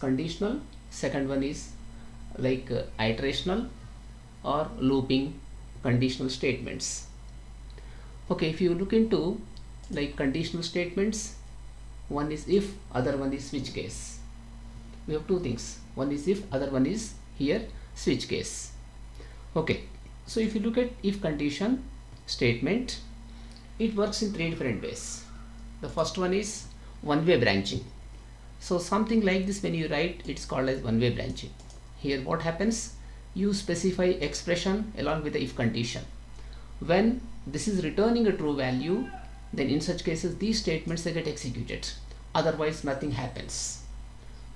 conditional, second one is like iterational or looping conditional statements. Okay, if you look into like conditional statements, one is if, other one is switch case. We have two things, one is if, other one is here switch case. Okay, so if you look at if condition statement, it works in three different ways. The first one is one-way branching. So something like this, when you write, it's called as one-way branching. Here what happens, you specify expression along with the if condition. When this is returning a true value, then in such cases these statements they get executed, otherwise nothing happens.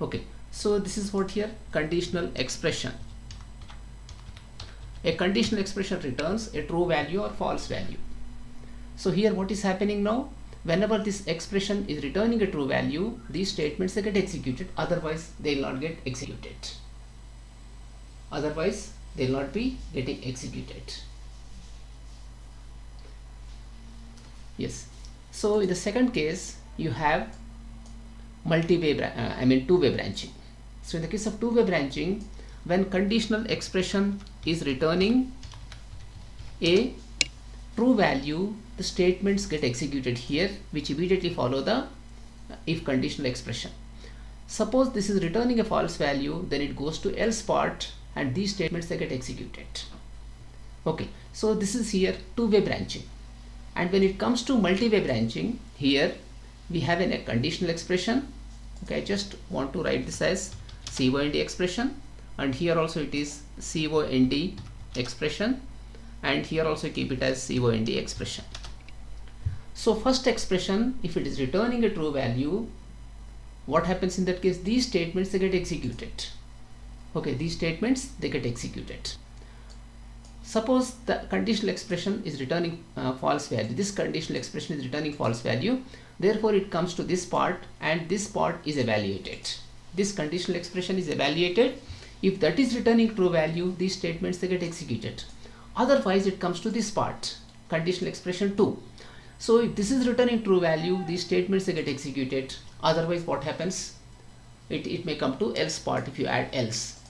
Okay, so this is what here conditional expression. A conditional expression returns a true value or false value. So here what is happening now, whenever this expression is returning a true value, these statements they get executed, otherwise they will not get executed. Otherwise they will not be getting executed. Yes. So in the second case, you have two-way branching. So in the case of two-way branching, when conditional expression is returning a true value, the statements get executed here, which immediately follow the if conditional expression. Suppose this is returning a false value, then it goes to else part, and these statements they get executed. Okay, so this is here two-way branching. And when it comes to multi-way branching, here we have a conditional expression. Okay, I just want to write this as COND expression, and here also it is COND expression, and here also keep it as COND expression. So first expression, if it is returning a true value, what happens in that case? These statements they get executed. Okay, these statements they get executed. Suppose the conditional expression is returning false value. This conditional expression is returning false value. Therefore, it comes to this part, and this part is evaluated. This conditional expression is evaluated. If that is returning true value, these statements they get executed. Otherwise, it comes to this part, conditional expression 2. So if this is returning true value, these statements they get executed. Otherwise, what happens? It may come to else part if you add else.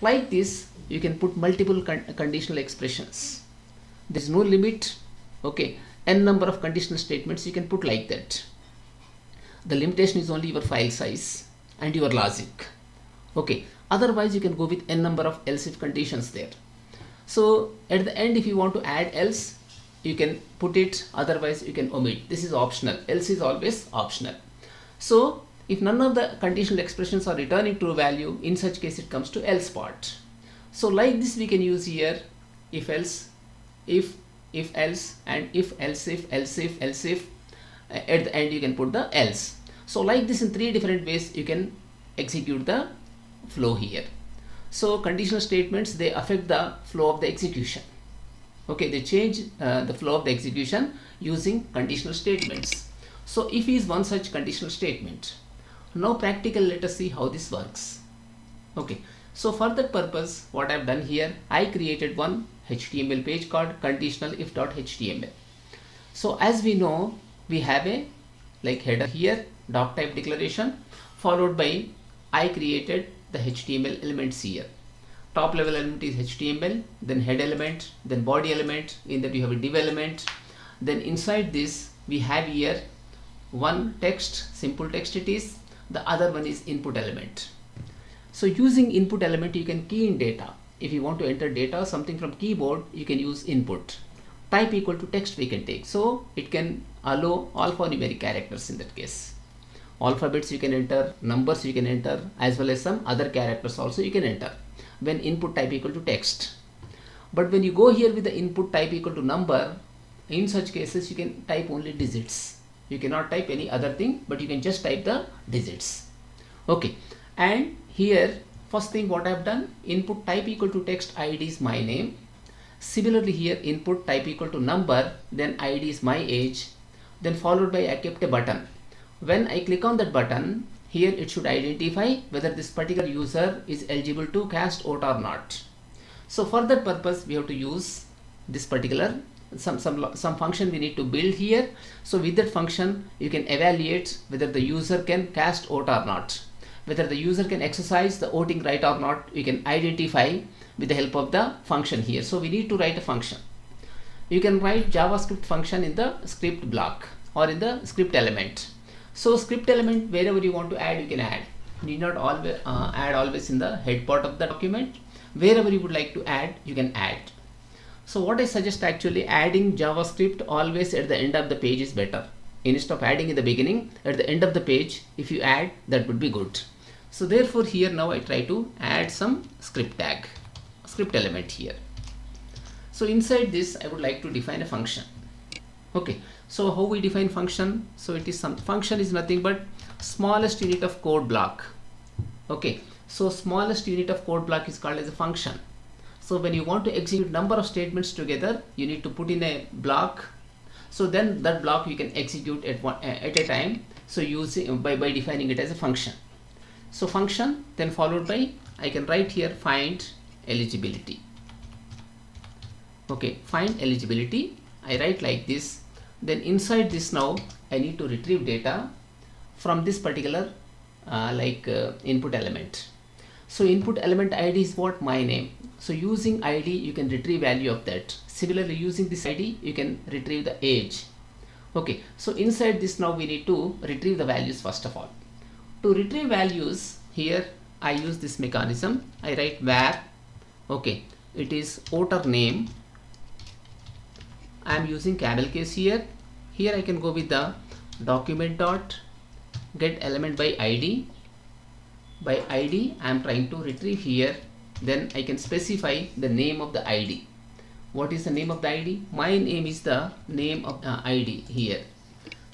Like this, you can put multiple conditional expressions. There is no limit. Okay, n number of conditional statements you can put like that. The limitation is only your file size and your logic. Okay, otherwise you can go with n number of else if conditions there. So at the end, if you want to add else, you can put it, otherwise you can omit. This is optional. Else is always optional. So if none of the conditional expressions are returning true value, in such case it comes to else part. So like this we can use here if else, if else, and if else if, else if, else if. At the end you can put the else. So like this, in three different ways you can execute the flow here. So conditional statements, they affect the flow of the execution. Okay, they change the flow of the execution using conditional statements. So if is one such conditional statement. Now practical, let us see how this works. Okay, so for that purpose, what I have done here, I created one HTML page called conditionalif.html. So as we know, we have a like header here, doc type declaration, followed by I created the HTML elements here. Top level element is HTML, then head element, then body element. In that you have a div element. Then inside this we have here one text, simple text it is. The other one is input element. So using input element, you can key in data. If you want to enter data, something from keyboard, you can use input. Type equal to text we can take. So it can allow alphanumeric characters in that case. Alphabets you can enter, numbers you can enter, as well as some other characters also you can enter when input type equal to text. But when you go here with the input type equal to number, in such cases you can type only digits. You cannot type any other thing, but you can just type the digits. Okay, and here first thing what I have done, input type equal to text ID is my name. Similarly here input type equal to number, then ID is my age, then followed by I kept a button. When I click on that button, here it should identify whether this particular user is eligible to cast vote or not. So for that purpose we have to use this particular some function we need to build here. So with that function you can evaluate whether the user can cast vote or not. whether the user can exercise the voting right or not, we can identify with the help of the function here. So we need to write a function. You can write JavaScript function in the script block or in the script element. So script element, wherever you want to add, you can add. You need not always add always in the head part of the document. Wherever you would like to add, you can add. So what I suggest, actually adding JavaScript always at the end of the page is better. Instead of adding in the beginning, at the end of the page, if you add, that would be good. So therefore here now I try to add some script tag, script element here. So inside this I would like to define a function. Okay, so how we define function? So it is function is nothing but smallest unit of code block. Okay, so smallest unit of code block is called as a function. So when you want to execute number of statements together, you need to put in a block. So then that block you can execute at a time. So using by defining it as a function. So function, then followed by, I can write here find eligibility. Okay, find eligibility. I write like this. Then inside this now I need to retrieve data from this particular input element. So input element ID is what? My name. So using ID you can retrieve value of that. Similarly, using this ID you can retrieve the age. Okay, so inside this now we need to retrieve the values first of all. To retrieve values, here I use this mechanism. I write var, okay, it is voter name. I am using camel case here. Here I can go with the document dot get element by ID. By ID I am trying to retrieve here. Then I can specify the name of the ID. What is the name of the ID? My name is the name of the ID here.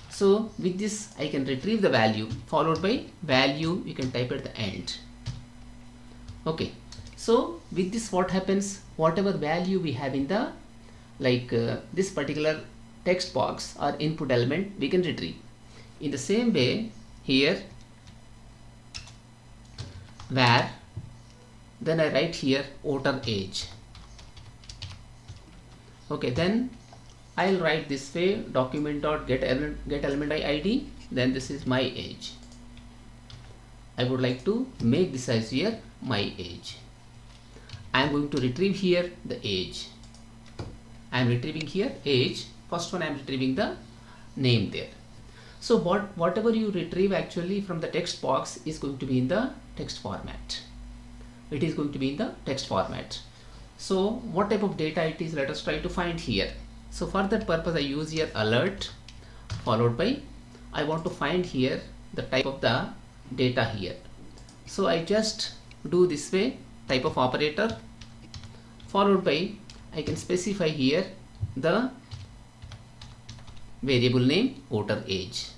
So with this I can retrieve the value, followed by value you can type at the end. Okay, so with this what happens, whatever value we have in the this particular text box or input element, we can retrieve. In the same way here var, then I write here voter age. Okay, then I'll write this way, document dot get element by ID. Then this is my age. I would like to make this as here my age. I am going to retrieve here the age. I am retrieving here age. First one I am retrieving the name there. So whatever you retrieve actually from the text box is going to be in the text format. It is going to be in the text format. So what type of data it is, let us try to find here. So for that purpose I use here alert, followed by I want to find here the type of the data here. So I just do this way, type of operator, followed by I can specify here the variable name voter age.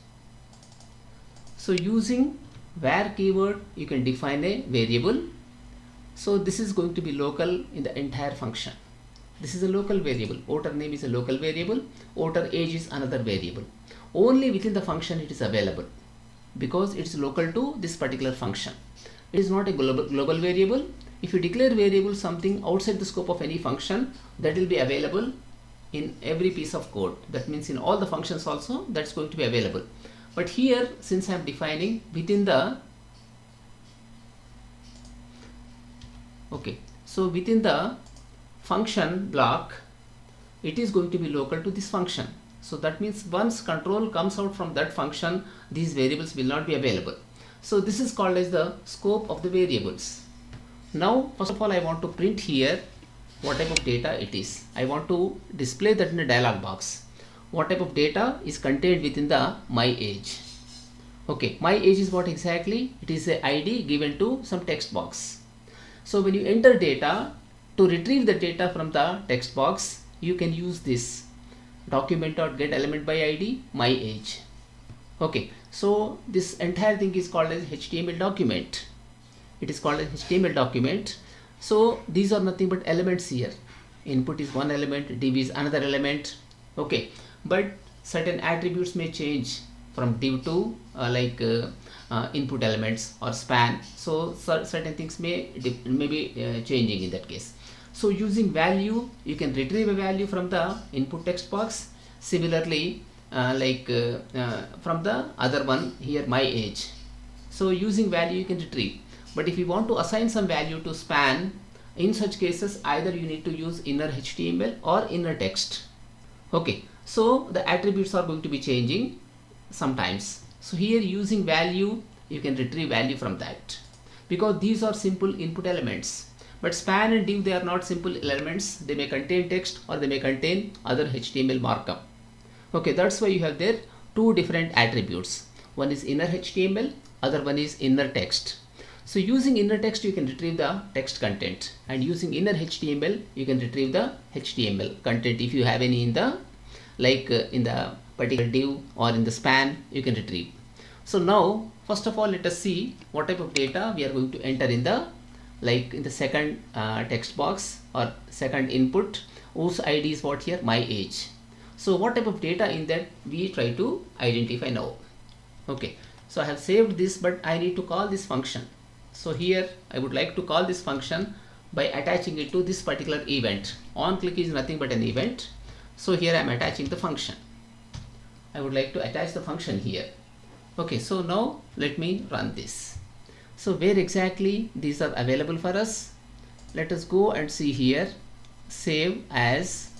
So using var keyword you can define a variable. So this is going to be local in the entire function. This is a local variable. Voter name is a local variable. Voter age is another variable. Only within the function it is available because it's local to this particular function. It is not a global variable. If you declare variable something outside the scope of any function, that will be available in every piece of code. That means in all the functions also that's going to be available. But here, since I am defining within the so within the function block, it is going to be local to this function. So that means once control comes out from that function, these variables will not be available. So this is called as the scope of the variables. Now first of all I want to print here what type of data it is. I want to display that in a dialog box. What type of data is contained within the my age. Okay, my age is what exactly? It is a ID given to some text box. So when you enter data, to retrieve the data from the text box, you can use this document.get element by ID my age. Okay, so this entire thing is called as HTML document. It is called as HTML document. So these are nothing but elements here. Input is one element, div is another element. Okay, but certain attributes may change from div to input elements or span. So certain things may be changing in that case. So using value, you can retrieve a value from the input text box. Similarly, from the other one here my age. So using value you can retrieve. But if you want to assign some value to span, in such cases either you need to use inner HTML or inner text. Okay, so the attributes are going to be changing sometimes. So here using value, you can retrieve value from that, because these are simple input elements. But span and div, they are not simple elements. They may contain text or they may contain other HTML markup. Okay, that's why you have there two different attributes. One is inner HTML, other one is inner text. So using inner text you can retrieve the text content, and using inner HTML you can retrieve the HTML content. If you have any in the in the particular div or in the span, you can retrieve. So now first of all let us see what type of data we are going to enter in the in the second text box or second input, whose ID is what here, my age. So what type of data in that we try to identify now. Okay, so I have saved this, but I need to call this function. So here I would like to call this function by attaching it to this particular event. On click is nothing but an event. So here I am attaching the function. I would like to attach the function here. Okay, so now let me run this. So where exactly these are available for us? Let us go and see here, save as.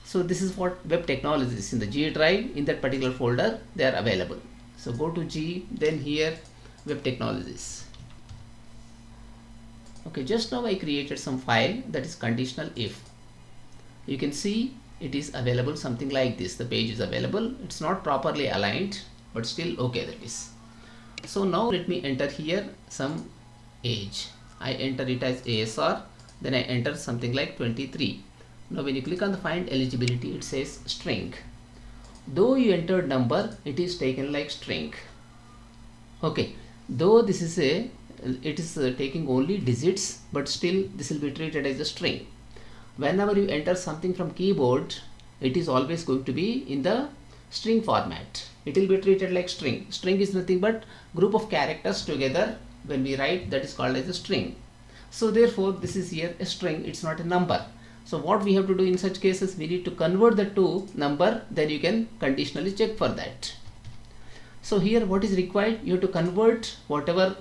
So this is what web technologies in the G drive, in that particular folder they are available. So go to G, then here web technologies. Okay, just now I created some file that is conditional if. You can see it is available something like this. The page is available. It's not properly aligned, but still okay, that is. So now let me enter here some age. I enter it as ASR, then I enter something like 23. Now when you click on the find eligibility, it says string. Though you entered number, it is taken like string. Okay, though this is it is taking only digits, but still this will be treated as a string. Whenever you enter something from keyboard, it is always going to be in the string format. It will be treated like string. String is nothing but group of characters together. When we write, that is called as a string. So therefore this is here a string, it's not a number. So what we have to do in such cases, we need to convert that to number, then you can conditionally check for that. So here what is required, you have to convert whatever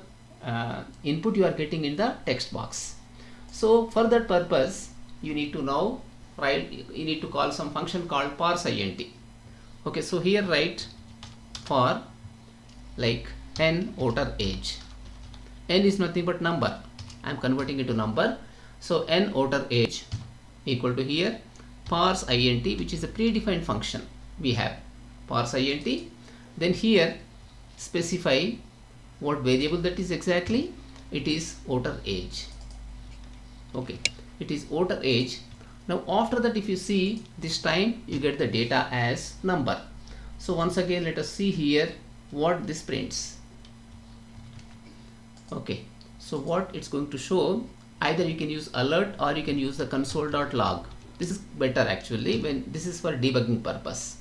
input you are getting in the text box. So for that purpose you need to now write, you need to call some function called parse int. Okay, so here write for n outer age. N is nothing but number. I am converting it to number. So n outer age equal to here parse int, which is a predefined function. We have parse int. Then here specify what variable that is exactly. It is outer age. Okay, it is outer age. Now after that, if you see, this time you get the data as number. So once again let us see here what this prints. Okay, so what it's going to show, either you can use alert or you can use the console.log. This is better actually, when this is for debugging purpose.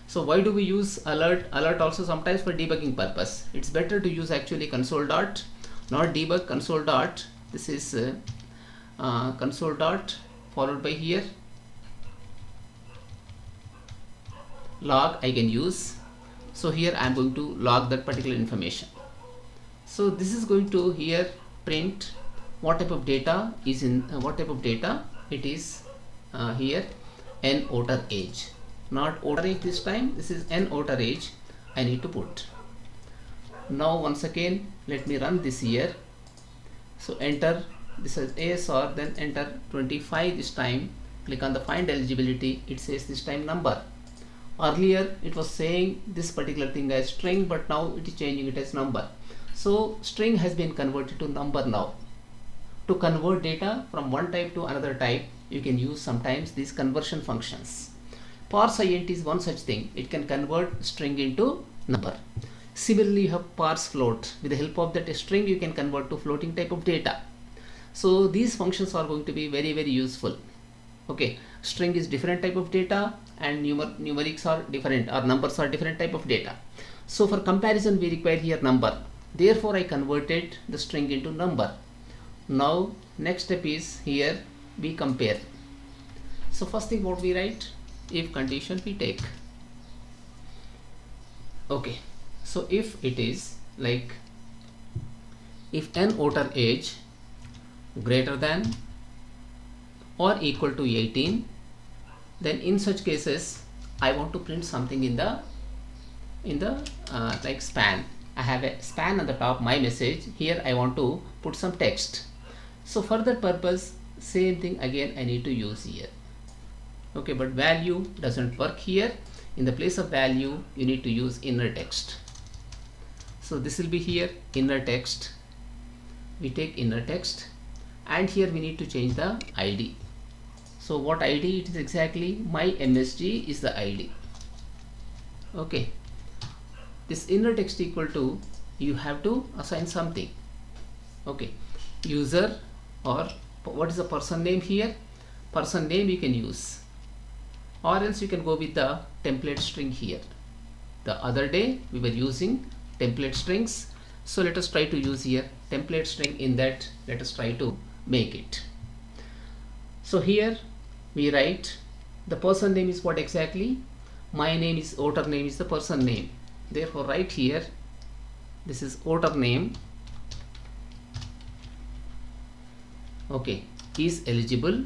So why do we use alert? Alert also sometimes for debugging purpose. It's better to use actually console dot, not debug, console dot. This is console dot followed by here log I can use. So here I am going to log that particular information. So this is going to here print what type of data is in what type of data it is here n outer age, not outer age this time. This is n outer age I need to put. Now once again let me run this here. So enter, this is ASR, then enter 25 this time. Click on the find eligibility. It says this time number. Earlier it was saying this particular thing as string, but now it is changing it as number. So string has been converted to number now. To convert data from one type to another type, you can use sometimes these conversion functions. Parse int is one such thing. It can convert string into number. Similarly, you have parse float. With the help of that string, you can convert to floating type of data. So these functions are going to be very, very useful. Okay, string is different type of data, and numerics are different, or numbers are different type of data. So for comparison, we require here number. Therefore, I converted the string into number. Now next step is here we compare. So first thing what we write, if condition we take. Okay, so if it is like if n voter age greater than or equal to 18, then in such cases I want to print something in the like span. I have a span on the top, my message. Here I want to put some text. So for that purpose, same thing again I need to use here. Okay, but value doesn't work here. In the place of value, you need to use inner text. So this will be here inner text. We take inner text, and here we need to change the ID. So what ID it is exactly? My MSG is the ID. Okay, this inner text equal to, you have to assign something. Okay, user, or what is the person name here? Person name you can use, or else you can go with the template string here. The other day we were using template strings, so let us try to use here template string. In that, let us try to make it. So here we write the person name is what exactly? My name is, voter name is the person name. Therefore right here, this is voter name. Okay, is eligible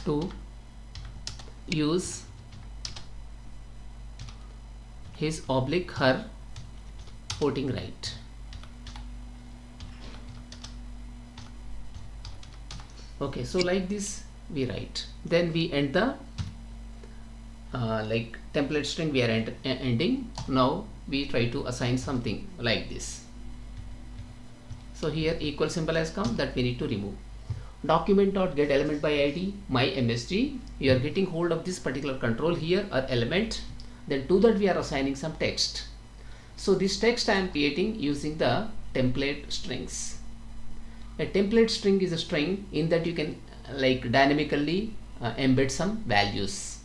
to use his oblique her voting right. Okay, so like this we write, then we end the like template string we are ending. Now we try to assign something like this. So here equal symbol has come, that we need to remove. Document.get element by ID, my MSG. You are getting hold of this particular control here or element. Then to that we are assigning some text. So this text I am creating using the template strings. A template string is a string in that you can like dynamically embed some values.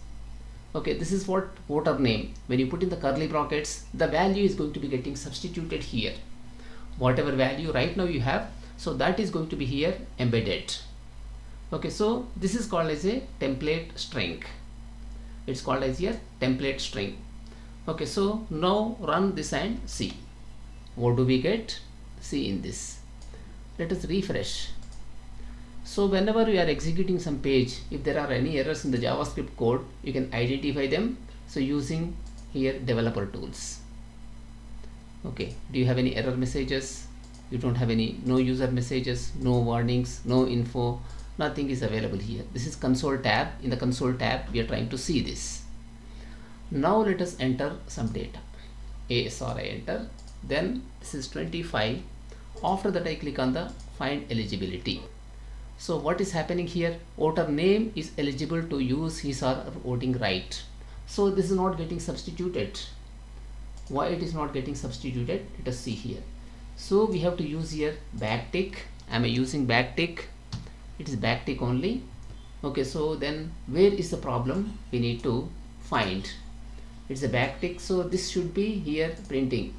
Okay, this is what voter name. When you put in the curly brackets, the value is going to be getting substituted here. Whatever value right now you have, so that is going to be here embedded. Okay, so this is called as a template string. It's called as a template string. Okay, so now run this and see. What do we get? See in this. Let us refresh. So whenever you are executing some page, if there are any errors in the JavaScript code, you can identify them. So using here developer tools. Okay, do you have any error messages? You don't have any, no user messages, no warnings, no info, nothing is available here. This is console tab. In the console tab we are trying to see this. Now let us enter some data. ASR I enter, then this is 25. After that I click on the find eligibility. So what is happening here? Voter name is eligible to use his or her voting right. So this is not getting substituted. Why it is not getting substituted? Let us see here. So we have to use here backtick. Am I using backtick? It is backtick only. Okay, so then where is the problem? We need to find. It's a backtick, so this should be here printing.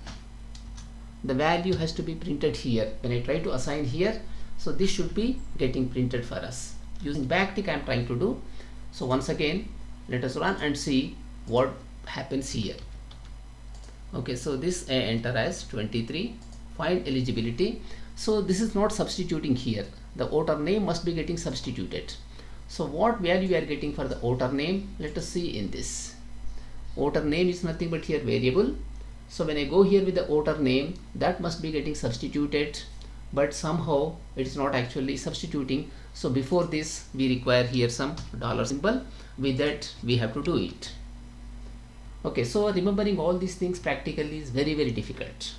The value has to be printed here. When I try to assign here, so this should be getting printed for us. Using backtick I am trying to do. So once again, let us run and see what happens here. Okay, so this I enter as 23, find eligibility. So this is not substituting here. The voter name must be getting substituted. So what value we are getting for the voter name? Let us see in this. Voter name is nothing but here variable. So when I go here with the voter name, that must be getting substituted, but somehow it is not actually substituting. So before this we require here some dollar symbol. With that we have to do it. Okay, so remembering all these things practically is very difficult.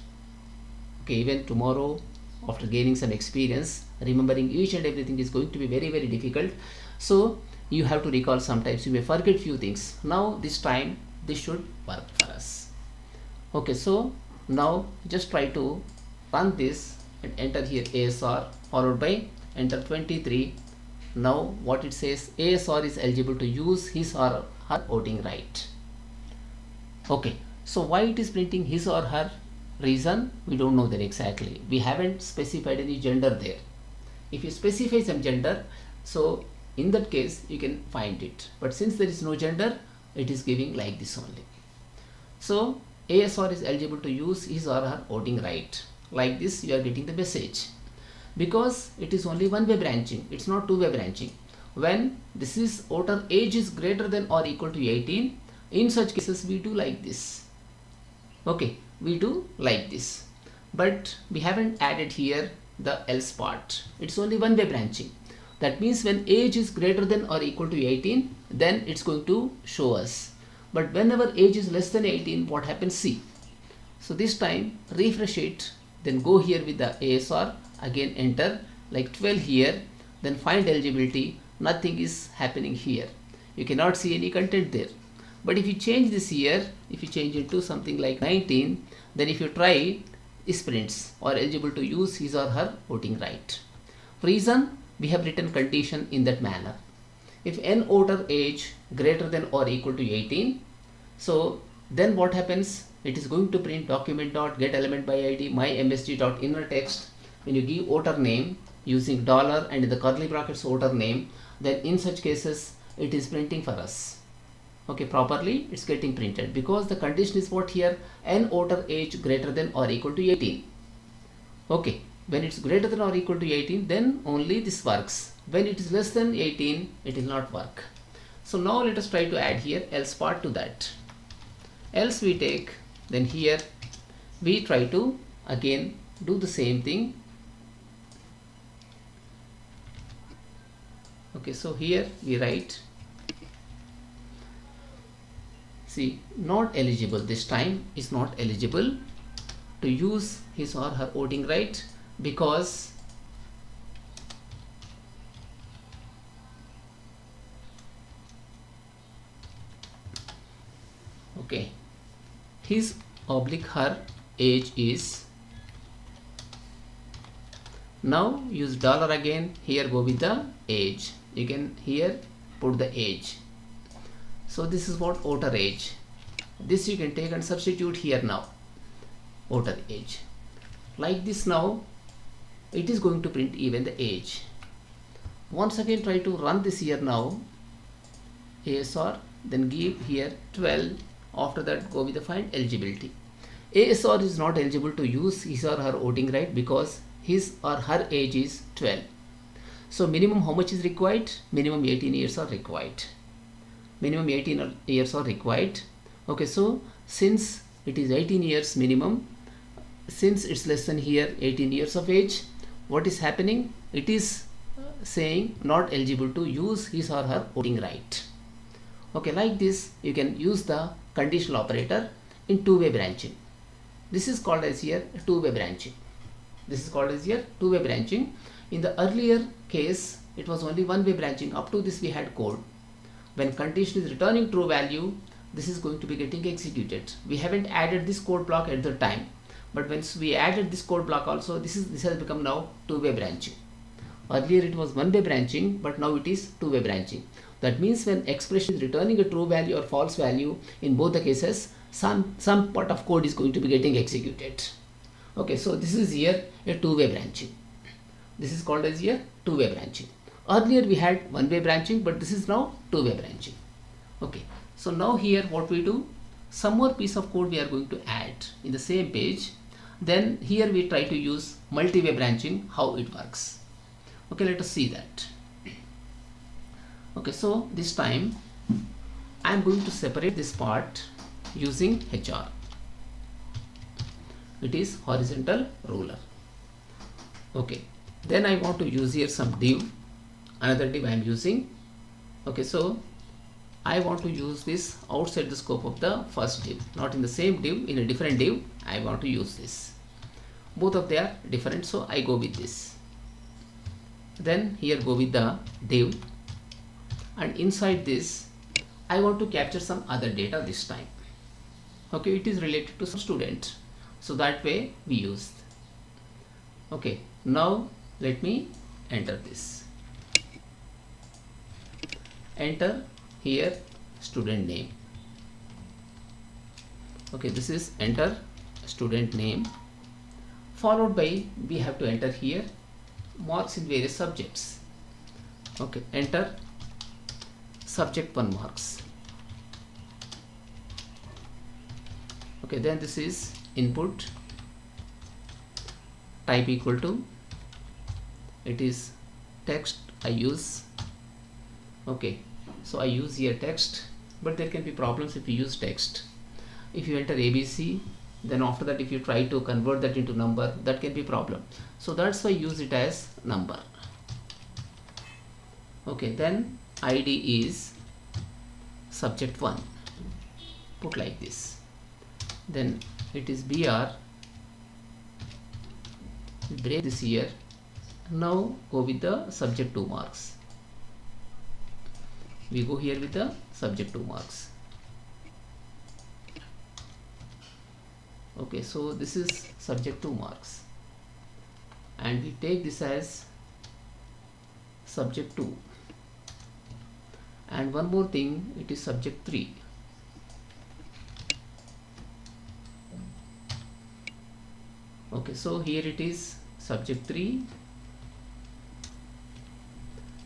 Okay, even tomorrow after gaining some experience, remembering each and everything is going to be very difficult. So you have to recall, sometimes you may forget few things. Now this time this should work for us. Okay, so now just try to run this and enter here ASR followed by enter 23. Now what it says, ASR is eligible to use his or her voting right. Okay, so why it is printing his or her? Reason we don't know that exactly. We haven't specified any gender there. If you specify some gender, so in that case you can find it, but since there is no gender, it is giving like this only. So ASR is eligible to use his or her voting right. Like this you are getting the message, because it is only one way branching, it's not two way branching. When this is voter age is greater than or equal to 18, in such cases we do like this. Okay, we do like this, but we haven't added here the else part. It's only one way branching. That means when age is greater than or equal to 18, then it's going to show us. But whenever age is less than 18, what happens? See. So this time refresh it, then go here with the ASR, again enter like 12 here, then find eligibility. Nothing is happening here. You cannot see any content there. But if you change this here, if you change it to something like 19, then if you try sprints or eligible to use his or her voting right. Reason, we have written condition in that manner. If n voter age greater than or equal to 18, so then what happens? It is going to print document.getElementById mymsg.innerText. When you give voter name using dollar and in the curly brackets voter name, then in such cases it is printing for us. Okay, properly it's getting printed, because the condition is what here? N voter age greater than or equal to 18. Okay, when it's greater than or equal to 18, then only this works. When it is less than 18, it will not work. So now let us try to add here else part to that. Else we take, then here we try to again do the same thing. Okay, so here we write, see, not eligible, this time is not eligible to use his or her voting right, because okay, his oblique her age is, now use dollar again, here go with the age, you can here put the age. So this is what voter age, this you can take and substitute here now, voter age. Like this now it is going to print even the age. Once again try to run this here now, ASR, then give here 12, after that go with the find eligibility. ASR is not eligible to use his or her voting right because his or her age is 12. So minimum how much is required? Minimum 18 years are required. Minimum 18 years are required. Okay, so since it is 18 years minimum, since it's less than here 18 years of age, what is happening? It is saying not eligible to use his or her voting right. Okay, like this you can use the conditional operator in two-way branching. This is called as here two-way branching. This is called as here two-way branching. In the earlier case it was only one-way branching. Up to this we had code. When condition is returning true value, this is going to be getting executed. We haven't added this code block at the time, but once we added this code block also, this has become now two-way branching. Earlier it was one-way branching, but now it is two-way branching. That means when expression is returning a true value or false value, in both the cases some part of code is going to be getting executed. Okay, so this is here a two-way branching. This is called as here two-way branching. Earlier we had one-way branching, but this is now two-way branching. Okay, so now here what we do, some more piece of code we are going to add in the same page. Then here we try to use multi-way branching, how it works. Okay, let us see that. Okay, so this time I am going to separate this part using HR. It is horizontal ruler. Okay, then I want to use here some div, another div I am using. Okay, so I want to use this outside the scope of the first div, not in the same div, in a different div. I want to use this. Both of them are different, so I go with this. Then here go with the div, and inside this I want to capture some other data this time. Okay, it is related to some student, so that way we used. Okay, now let me enter this. Enter here student name. Okay, this is enter student name, followed by we have to enter here marks in various subjects. Okay, enter subject 1 marks. Okay, then this is input, type equal to, it is text I use. Okay, so I use here text, but there can be problems if you use text. If you enter ABC, then after that if you try to convert that into number, that can be problem. So that's why I use it as number. Okay, then ID is subject 1, put like this. Then it is BR, break this here. Now go with the subject 2 marks. We go here with the subject 2 marks. Okay, so this is subject 2 marks, and we take this as subject 2, and one more thing, it is subject 3. Okay, so here it is subject 3,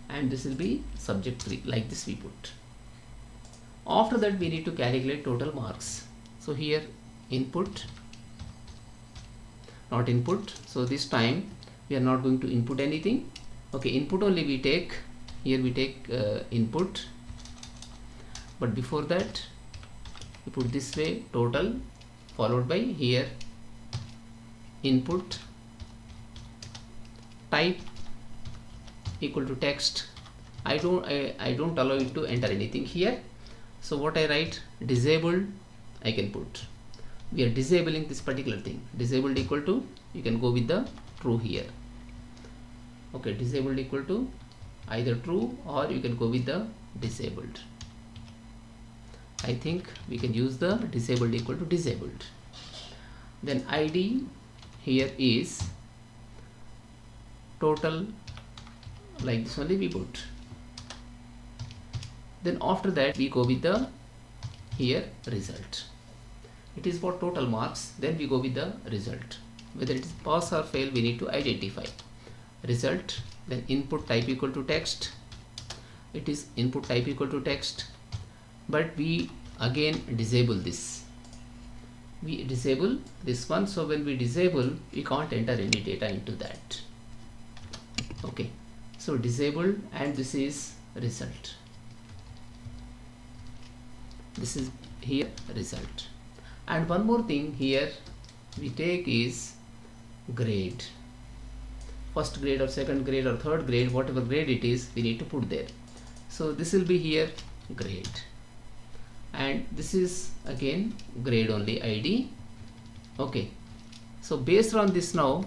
and this will be subject 3, like this we put. After that we need to calculate total marks. So here input, not input, so this time we are not going to input anything. Okay, input only we take, here we take input, but before that we put this way total, followed by here input, type equal to text. I don't allow it to enter anything here. So what I write, disabled I can put. We are disabling this particular thing. Disabled equal to, you can go with the true here. Okay, disabled equal to either true, or you can go with the disabled. I think we can use the disabled equal to disabled. Then ID here is total, like this only we put. Then after that we go with the here result. It is for total marks, then we go with the result. Whether it is pass or fail, we need to identify. Result, then input type equal to text. It is input type equal to text, but we again disable this. We disable this one, so when we disable, we can't enter any data into that. Okay, so disabled, and this is result. This is here result. And one more thing here we take is grade. First grade or second grade or third grade, whatever grade it is, we need to put there. So this will be here grade, and this is again grade only ID. Okay, so based on this now,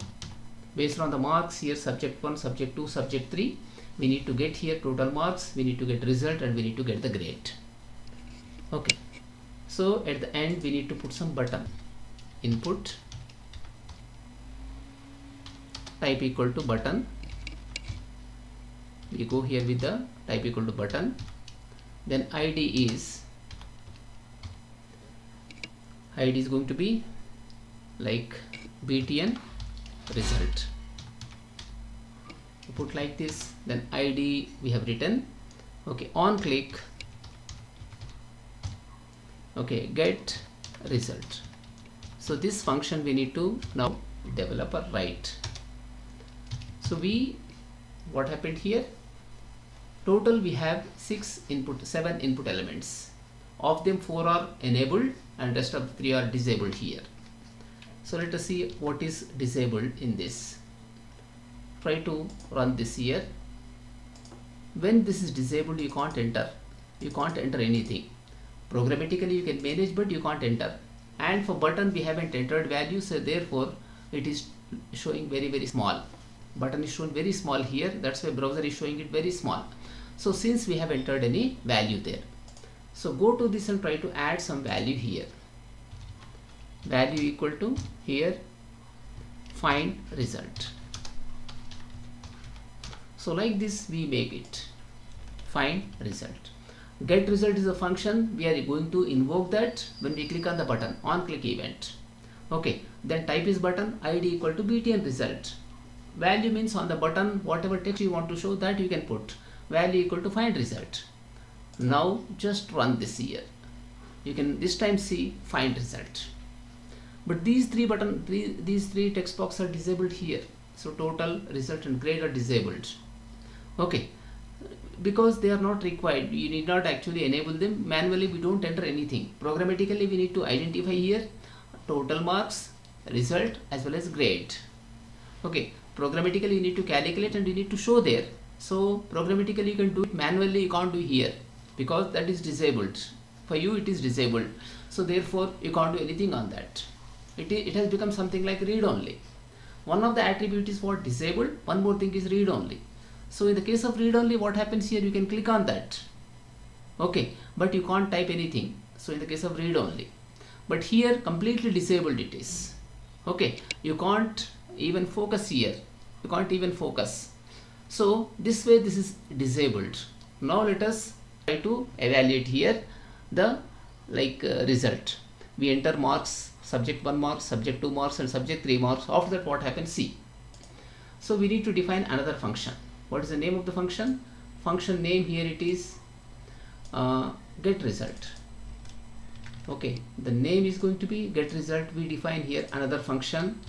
based on the marks here, subject 1, subject 2, subject 3, we need to get here total marks, we need to get result, and we need to get the grade. Okay, so at the end we need to put some button. Input, type equal to button. We go here with the type equal to button. Then ID is going to be like BTN result. We put like this. Then ID we have written. Okay, on click. Okay, get result. So this function we need to now develop or write. So what happened here? Total we have 7 input elements. Of them 4 are enabled and rest of 3 are disabled here. So let us see what is disabled in this. Try to run this here. When this is disabled, you can't enter. You can't enter anything. Programmatically you can manage, but you can't enter. And for button we haven't entered value, so therefore it is showing very small. Button is shown very small here, that's why browser is showing it very small. So since we have entered any value there, so go to this and try to add some value here. Value equal to here find result. So like this we make it find result. Get result is a function, we are going to invoke that when we click on the button, on click event. Okay, then type is button, ID equal to BTN result. Value means on the button whatever text you want to show, that you can put. value equal to find result. Now just run this here. You can this time see find result. But these three text boxes are disabled here. So total, result and grade are disabled. Okay, because they are not required, you need not actually enable them. Manually we don't enter anything. Programmatically we need to identify here total marks, result as well as grade. Okay, programmatically you need to calculate and you need to show there. So programmatically you can do it, manually you can't do here because that is disabled. For you it is disabled, so therefore you can't do anything on that. It has become something like read only. One of the attribute is what disabled, one more thing is read only. So in the case of read only, what happens here, you can click on that, okay, but you can't type anything. So in the case of read only, but here completely disabled it is. Okay, you can't even focus here, you can't even focus. So this way this is disabled. Now let us try to evaluate here the result. We enter marks, subject 1 marks, subject 2 marks and subject 3 marks. After that what happens, see. So we need to define another function. What is the name of the function? Function name here it is get result. Okay, the name is going to be get result. We define here another function.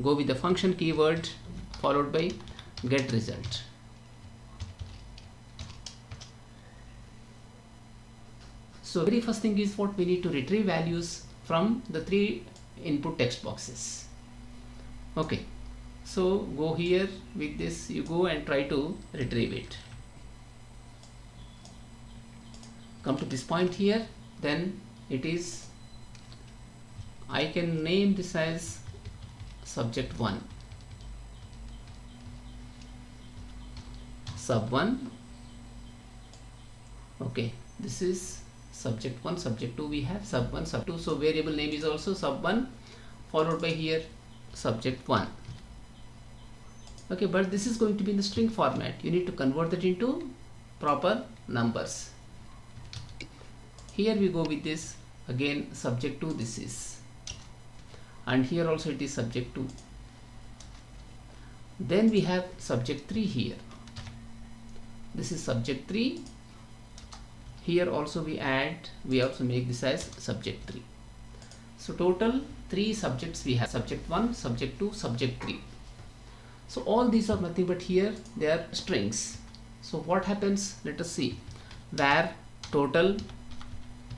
Go with the function keyword followed by get result. So very first thing is what we need to retrieve values from the 3 input text boxes. Okay, so go here with this, you go and try to retrieve it. Come to this point here, then it is, I can name this as subject 1, sub 1. Okay, this is subject 1, subject 2, we have sub 1, sub 2. So variable name is also sub 1 followed by here subject 1. Okay, but this is going to be in the string format. You need to convert that into proper numbers. Here we go with this again subject 2, this is, and here also it is subject 2. Then we have subject 3 here. This is subject 3. Here also we also make this as subject 3. So total 3 subjects we have, subject 1, subject 2, subject 3. So all these are nothing but here they are strings. So what happens, let us see, where total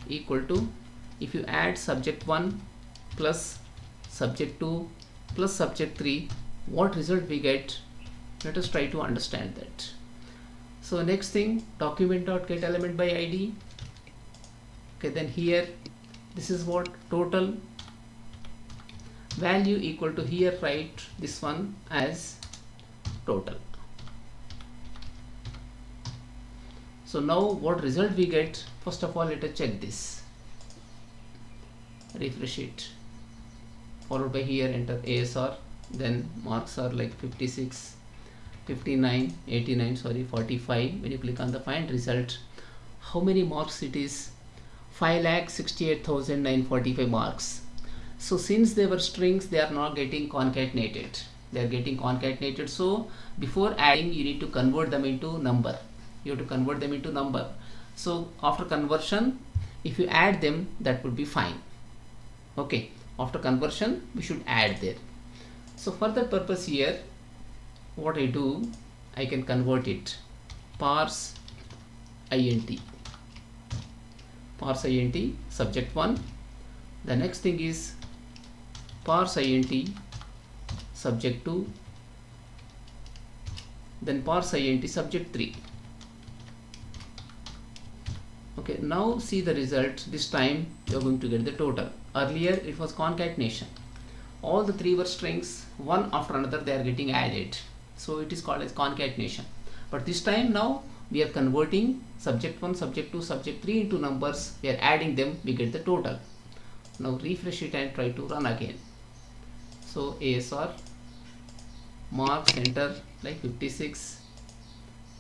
equal to, if you add subject 1 plus subject 2 plus subject 3, what result we get? Let us try to understand that. So next thing, document.getElement by ID. Okay, then here this is what total value equal to, here write this one as total. So now what result we get? First of all, let us check this. Refresh it. Followed by here enter ASR. Then marks are like 56, 59, 89, sorry, 45. When you click on the find result, how many marks it is? 5,68,945 marks. So since they were strings, they are not getting concatenated. They are getting concatenated. So before adding, you need to convert them into number. You have to convert them into number. So after conversion, if you add them, that would be fine. Okay, after conversion, we should add there. So for that purpose here, what I do, I can convert it. Parse int. Parse int subject 1. The next thing is parse int subject 2. Then parse int subject 3. Okay, now see the result. This time you are going to get the total. Earlier it was concatenation. All the 3 were strings, one after another they are getting added. So it is called as concatenation. But this time now we are converting subject 1, subject 2, subject 3 into numbers. We are adding them, we get the total. Now refresh it and try to run again. So ASR, marks, enter like 56,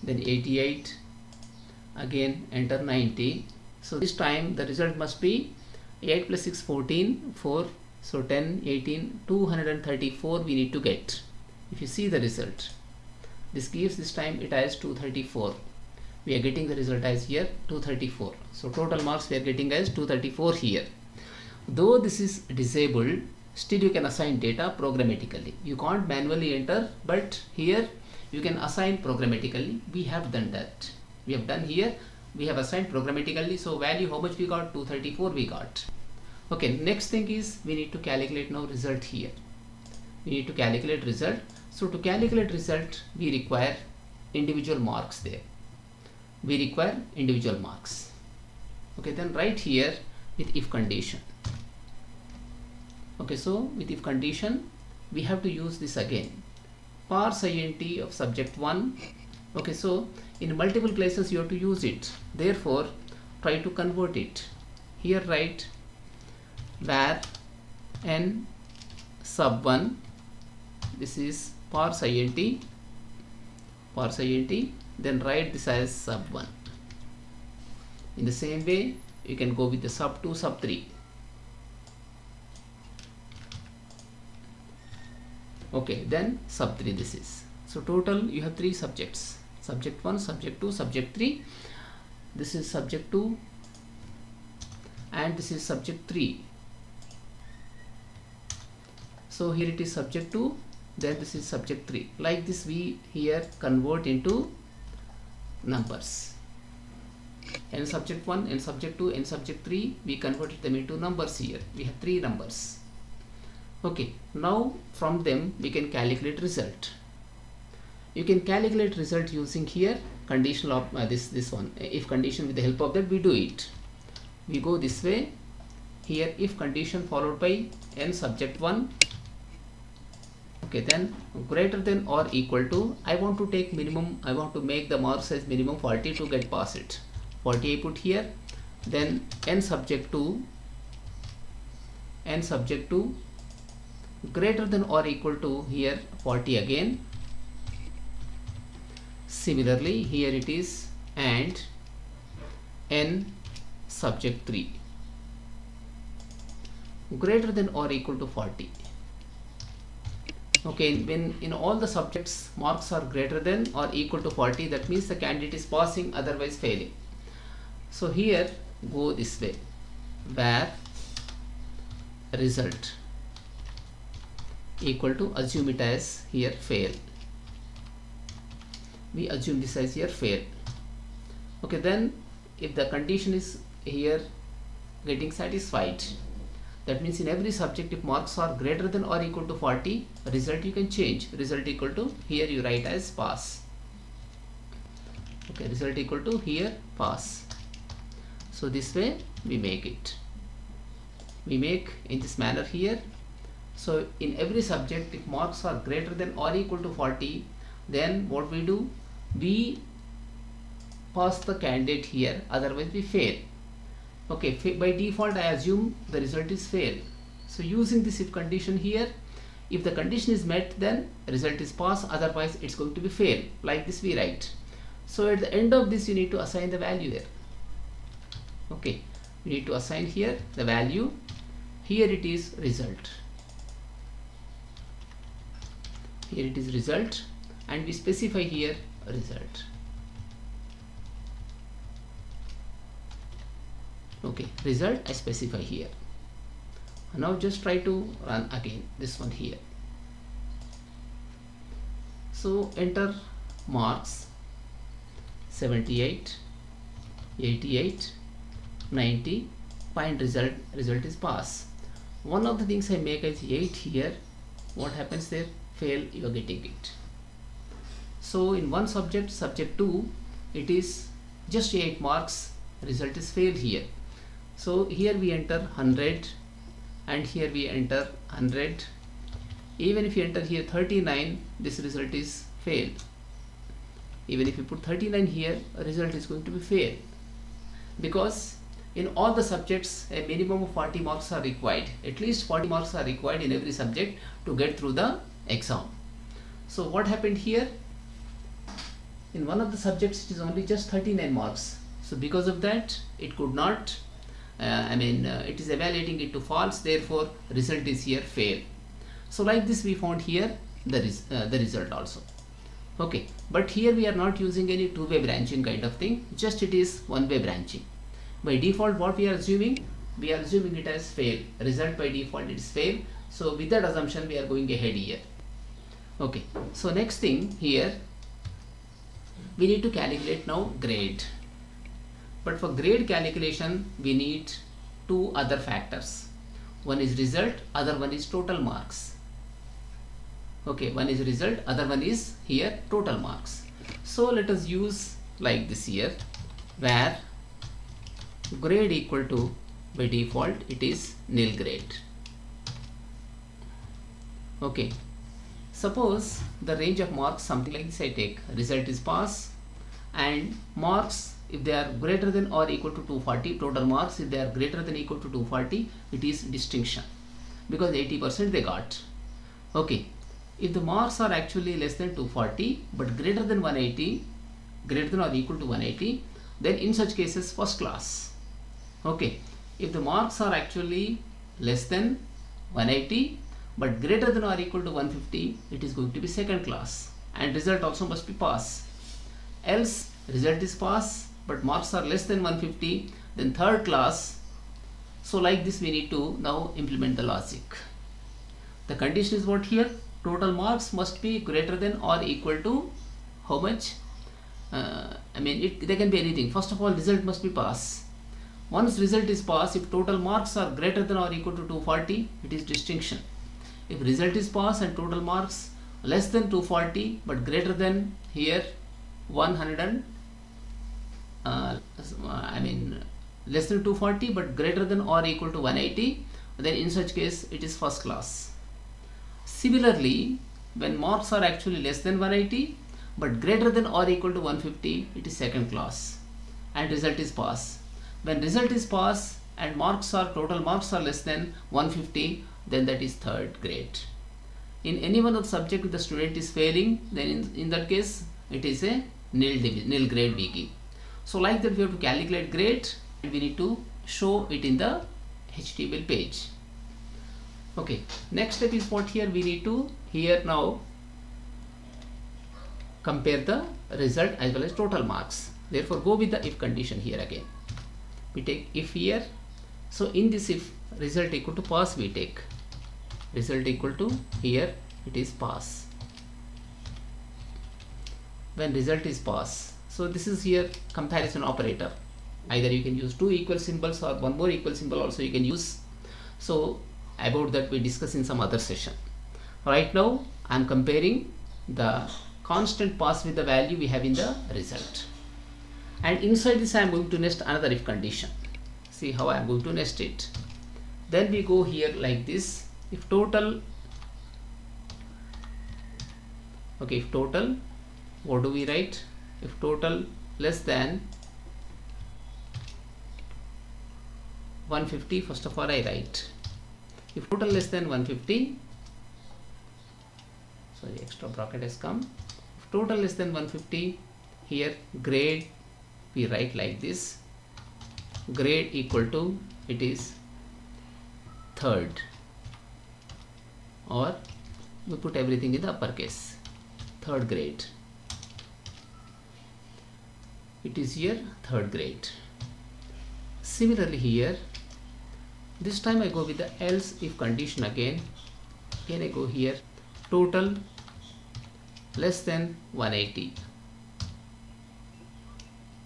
then 88, again enter 90. So this time the result must be 8 plus 6, 14, 4. So 10, 18, 234 we need to get. If you see the result, this gives this time it as 234. we are getting the result as here 234. So total marks we are getting as 234 here. Though this is disabled, still you can assign data programmatically. You can't manually enter, but here you can assign programmatically. We have done that. We have done here, we have assigned programmatically. So value, how much we got? 234 we got. Okay, next thing is we need to calculate now result here. We need to calculate result. So to calculate result, we require individual marks there. We require individual marks. Okay, then right here with if condition. Okay, so with if condition, we have to use this again. Parse int of subject 1. Okay, so in multiple places you have to use it. Therefore, try to convert it. Here write var n sub 1. This is parse int. Then write this as sub 1. In the same way, you can go with the sub 2, sub 3. Okay, then sub 3 this is. So total you have 3 subjects. Subject 1, subject 2, subject 3. This is subject 2 and this is subject 3. So here it is subject 2, then this is subject 3. Like this we here convert into numbers. And subject 1 and subject 2 and subject 3, we converted them into numbers here. We have 3 numbers. Okay, now from them we can calculate result. You can calculate result using here conditional of this one. If condition, with the help of that we do it. We go this way. Here if condition followed by n subject 1. Okay, then greater than or equal to, I want to take minimum, I want to make the mark size minimum 40 to get pass it. 40 I put here. Then n subject 2 greater than or equal to, here 40 again. Similarly here it is and n subject 3 greater than or equal to 40. Okay, when in all the subjects marks are greater than or equal to 40, that means the candidate is passing, otherwise failing. So here go this way, where result equal to, assume it as here fail. We assume this as here fail. Okay, then if the condition is here getting satisfied, that means in every subject if marks are greater than or equal to 40, result you can change. Result equal to, here you write as pass. Okay, result equal to here pass. So this way we make it. We make in this manner here. So in every subject if marks are greater than or equal to 40, then what we do? We pass the candidate here, otherwise we fail. Okay, by default I assume the result is fail. So using this if condition here, if the condition is met, then result is pass, otherwise it's going to be fail. Like this we write. So at the end of this you need to assign the value there. Okay, we need to assign here the value. Here it is result. Here it is result, and we specify here result. Okay, result I specify here. Now just try to run again this one here. So enter marks 78, 88, 90, find result. Result is pass. One of the things I make is 8 here. What happens there? Fail, you are getting it. So in one subject, subject 2, it is just 8 marks, result is fail here. So here we enter 100 and here we enter 100. Even if you enter here 39, this result is fail. Even if you put 39 here, result is going to be fail, because in all the subjects a minimum of 40 marks are required. At least 40 marks are required in every subject to get through the exam. So what happened here? In one of the subjects it is only just 39 marks. So because of that it could not, it is evaluating it to false, therefore result is here fail. So like this we found here the result also. Okay, but here we are not using any two-way branching kind of thing, just it is one-way branching. By default, what we are assuming? We are assuming it as fail. Result by default it is fail. So with that assumption we are going ahead here. Okay, so next thing here, we need to calculate now grade. But for grade calculation we need two other factors. One is result, other one is total marks. Okay, one is result, other one is here total marks. So let us use like this here, where grade equal to, by default it is nil grade. Okay, suppose the range of marks something like this I take. Result is pass, and marks if they are greater than or equal to 240, total marks if they are greater than equal to 240, it is distinction, because 80% they got. Okay, if the marks are actually less than 240 but greater than 180, greater than or equal to 180, then in such cases first class. Okay, if the marks are actually less than 180 but greater than or equal to 150, it is going to be second class, and result also must be pass. Else result is pass but marks are less than 150, then third class. So like this we need to now implement the logic. The condition is what here? Total marks must be greater than or equal to how much? They can be anything. First of all, result must be pass. Once result is pass, if total marks are greater than or equal to 240, it is distinction. If result is pass and total marks less than 240 but greater than here 100 less than 240 but greater than or equal to 180, then in such case it is first class. Similarly, when marks are actually less than 180 but greater than or equal to 150, it is second class, and result is pass. When result is pass and total marks are less than 150, then that is third grade. In any one of the subject if the student is failing, then in that case it is a nil grade we give. So like that we have to calculate grade, and we need to show it in the HTML page. Okay, next step is what here we need to here now compare the result as well as total marks. Therefore go with the if condition here again. We take if here. So in this if result equal to pass, we take result equal to here it is pass. When result is pass, so this is here comparison operator. Either you can use two equal symbols or one more equal symbol also you can use. So about that we discuss in some other session. Right now I am comparing the constant pass with the value we have in the result, and inside this I am going to nest another if condition. See how I am going to nest it. Then we go here like this. If total, okay, if total, what do we write? If total less than 150, first of all I write. If total less than 150, sorry, extra bracket has come. If total less than 150, here grade we write like this. Grade equal to, it is third, or we put everything in the uppercase, third grade. It is here third grade. Similarly here, this time I go with the else if condition again. Again I go here, total less than 180.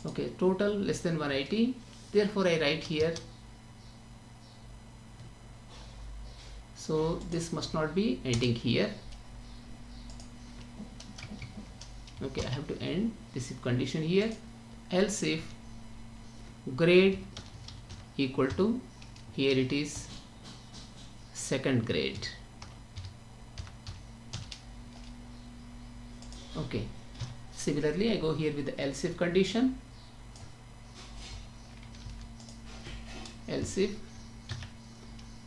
Okay, total less than 180. Therefore I write here, so this must not be ending here. Okay, I have to end this if condition here. Else if grade equal to, here it is second grade. Okay, similarly I go here with the else if condition. Else if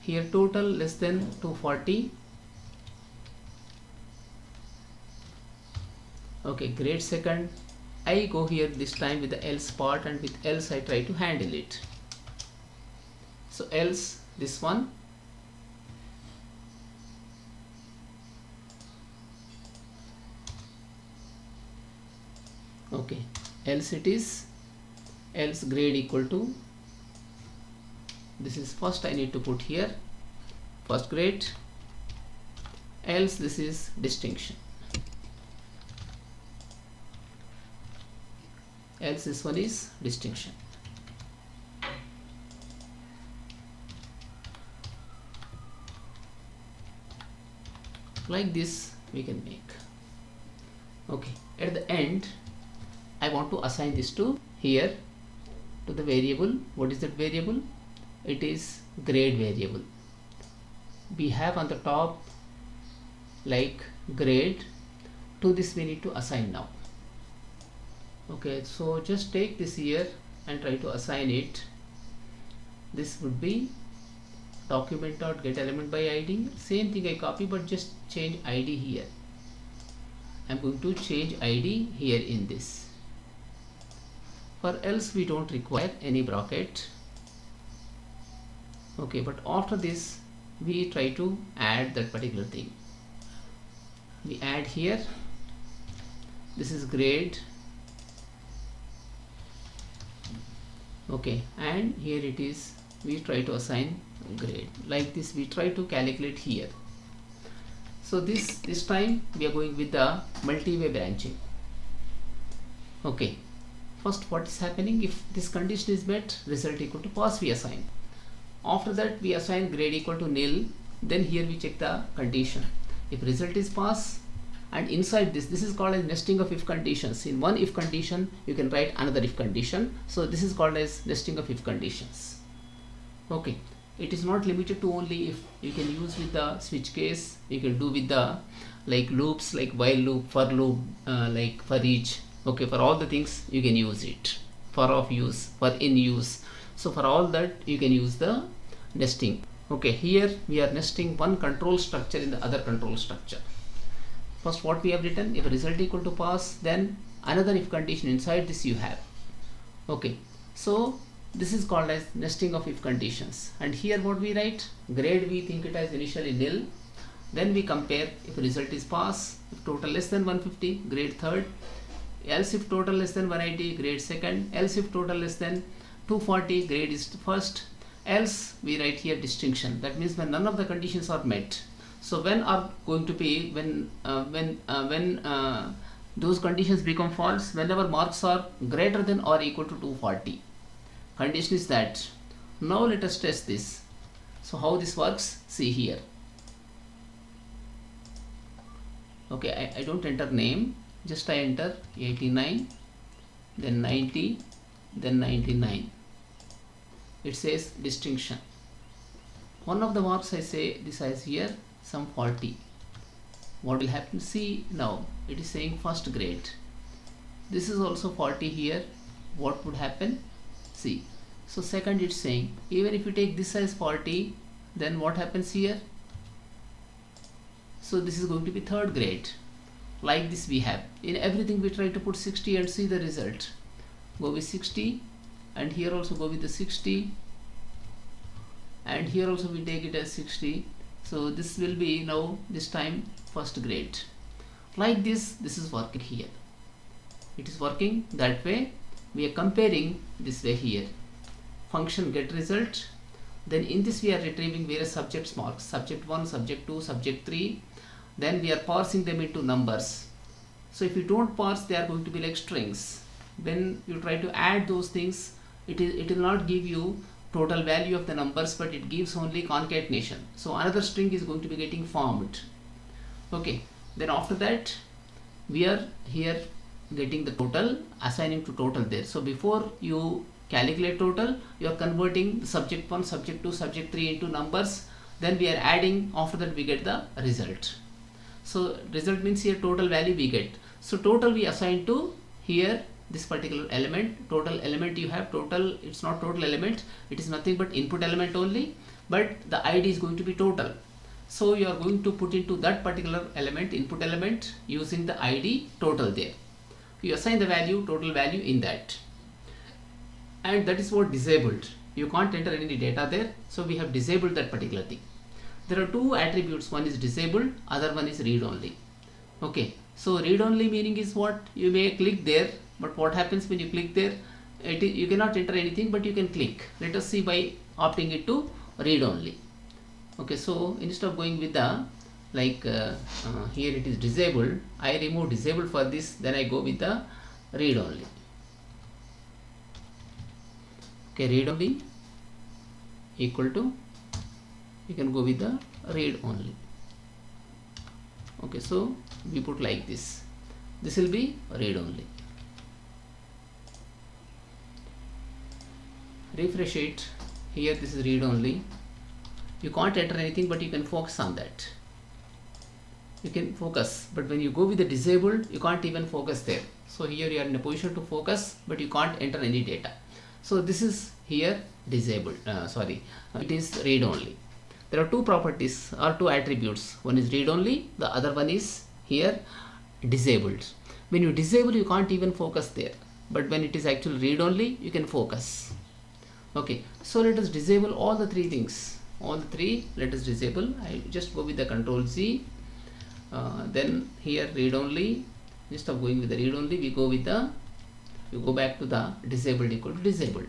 here total less than 240. Okay, grade second. I go here this time with the else part, and with else I try to handle it. So else this one, Okay, else it is, else grade equal to, this is first I need to put here first grade, else this is distinction, else this one is distinction. Like this we can make. Okay, at the end I want to assign this to here, to the variable. What is that variable? It is grade variable. We have on the top like grade, to this we need to assign now. Okay, so just take this here and try to assign it. This would be document.getElementById. Same thing I copy, but just change id here. I'm going to change id here in this. For else we don't require any bracket. Okay, but after this we try to add that particular thing. We add here, this is grade. Okay, and here it is, we try to assign grade. Like this we try to calculate here. So this time we are going with the multi-way branching. Okay, first what is happening, if this condition is met, result equal to pass we assign. After that we assign grade equal to nil, then here we check the condition. If result is pass, and inside this is called as nesting of if conditions. In one if condition you can write another if condition, so this is called as nesting of if conditions. Okay, it is not limited to only if. You can use with the switch case, you can do with the like loops, like while loop, for loop, like for each. Okay, for all the things you can use it, for of use, for in use. So for all that you can use the nesting. Okay, here we are nesting one control structure in the other control structure. First what we have written, if result equal to pass, then another if condition inside this you have. Okay, so this is called as nesting of if conditions. And here what we write, grade we think it as initially nil, then we compare if result is pass, if total less than 150, grade third, else if total less than 180, grade second, else if total less than 240, grade is first, else we write here distinction. That means when none of the conditions are met. So when are going to be, when those conditions become false, whenever marks are greater than or equal to 240. Condition is that. Now let us test this. So how this works, see here. Okay, I don't enter name, just I enter 89, then 90, then 99. It says distinction. One of the marks I say this as here, some 40. What will happen? See now, it is saying first grade. This is also 40 here. What would happen? See. So second it's saying, even if you take this as 40, then what happens here? So this is going to be third grade. Like this we have. In everything we try to put 60 and see the result. Go with 60, and here also go with the 60, and here also we take it as 60. So this will be now this time first grade. Like this is working here. It is working that way. We are comparing this way here. Function get result. Then in this we are retrieving various subjects marks. Subject 1, subject 2, subject 3. Then we are parsing them into numbers. So if you don't parse, they are going to be like strings. When you try to add those things, it will not give you total value of the numbers, but it gives only concatenation. So another string is going to be getting formed. Okay, then after that we are here getting the total, assigning to total there. So before you calculate total, you are converting the subject 1, subject 2, subject 3 into numbers. Then we are adding, after that we get the result. So result means here total value we get. So total we assign to here this particular element. Total element you have, total, it's not total element, it is nothing but input element only, but the id is going to be total. So you are going to put into that particular element, input element, using the id total there. You assign the value, total value in that, and that is what disabled. You can't enter any data there, so we have disabled that particular thing. There are two attributes, one is disabled, other one is read only. Okay, so read only meaning is what? You may click there but what happens when you click there, you cannot enter anything, but you can click. Let us see by opting it to read only. Okay, so instead of going with the here it is disabled, I remove disabled for this, then I go with the read only. Okay, read only equal to, you can go with the read only. Okay, so we put like this, this will be read only. Refresh it. Here this is read only. You can't enter anything, but you can focus on that. You can focus, but when you go with the disabled, you can't even focus there. So here you are in a position to focus, but you can't enter any data. So this is here disabled, it is read only. There are two properties or two attributes. One is read only, the other one is here disabled. When you disable, you can't even focus there, but when it is actually read only, you can focus. Okay, so let us disable all the three things. All the three, let us disable. I just go with the Control Z. Then here read only. Instead of going with the read only, we go back to the disabled equal to disabled,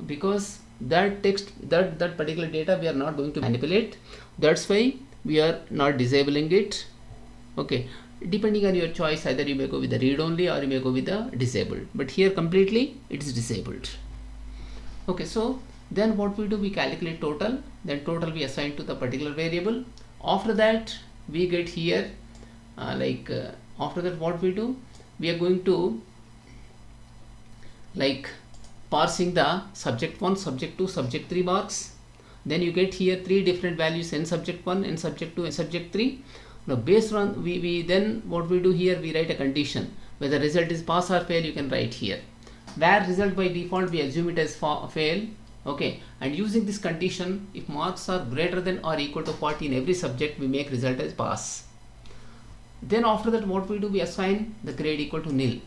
because that text, that particular data we are not going to manipulate. That's why we are not disabling it. Okay, depending on your choice, either you may go with the read only or you may go with the disabled, but here completely it is disabled. Okay, so then what we do, we calculate total, then total we assign to the particular variable. After that we get here after that what we do, we are going to parsing the subject 1, subject 2, subject 3 marks. Then you get here three different values, n subject 1, n subject 2, and subject 3. Now based on we then what we do here, we write a condition. Whether result is pass or fail, you can write here. Where result by default we assume it as fail. Okay, and using this condition, if marks are greater than or equal to 40 in every subject, we make result as pass. Then after that what we do, we assign the grade equal to nil.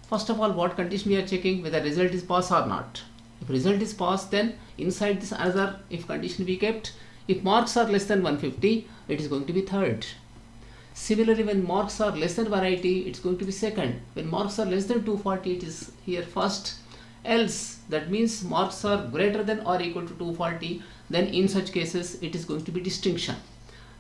First of all, what condition we are checking, whether result is pass or not. If result is pass, then inside this another if condition we kept. If marks are less than 150, it is going to be third. Similarly, when marks are less than 180, it's going to be second. When marks are less than 240, it is here first. Else, that means marks are greater than or equal to 240, then in such cases it is going to be distinction.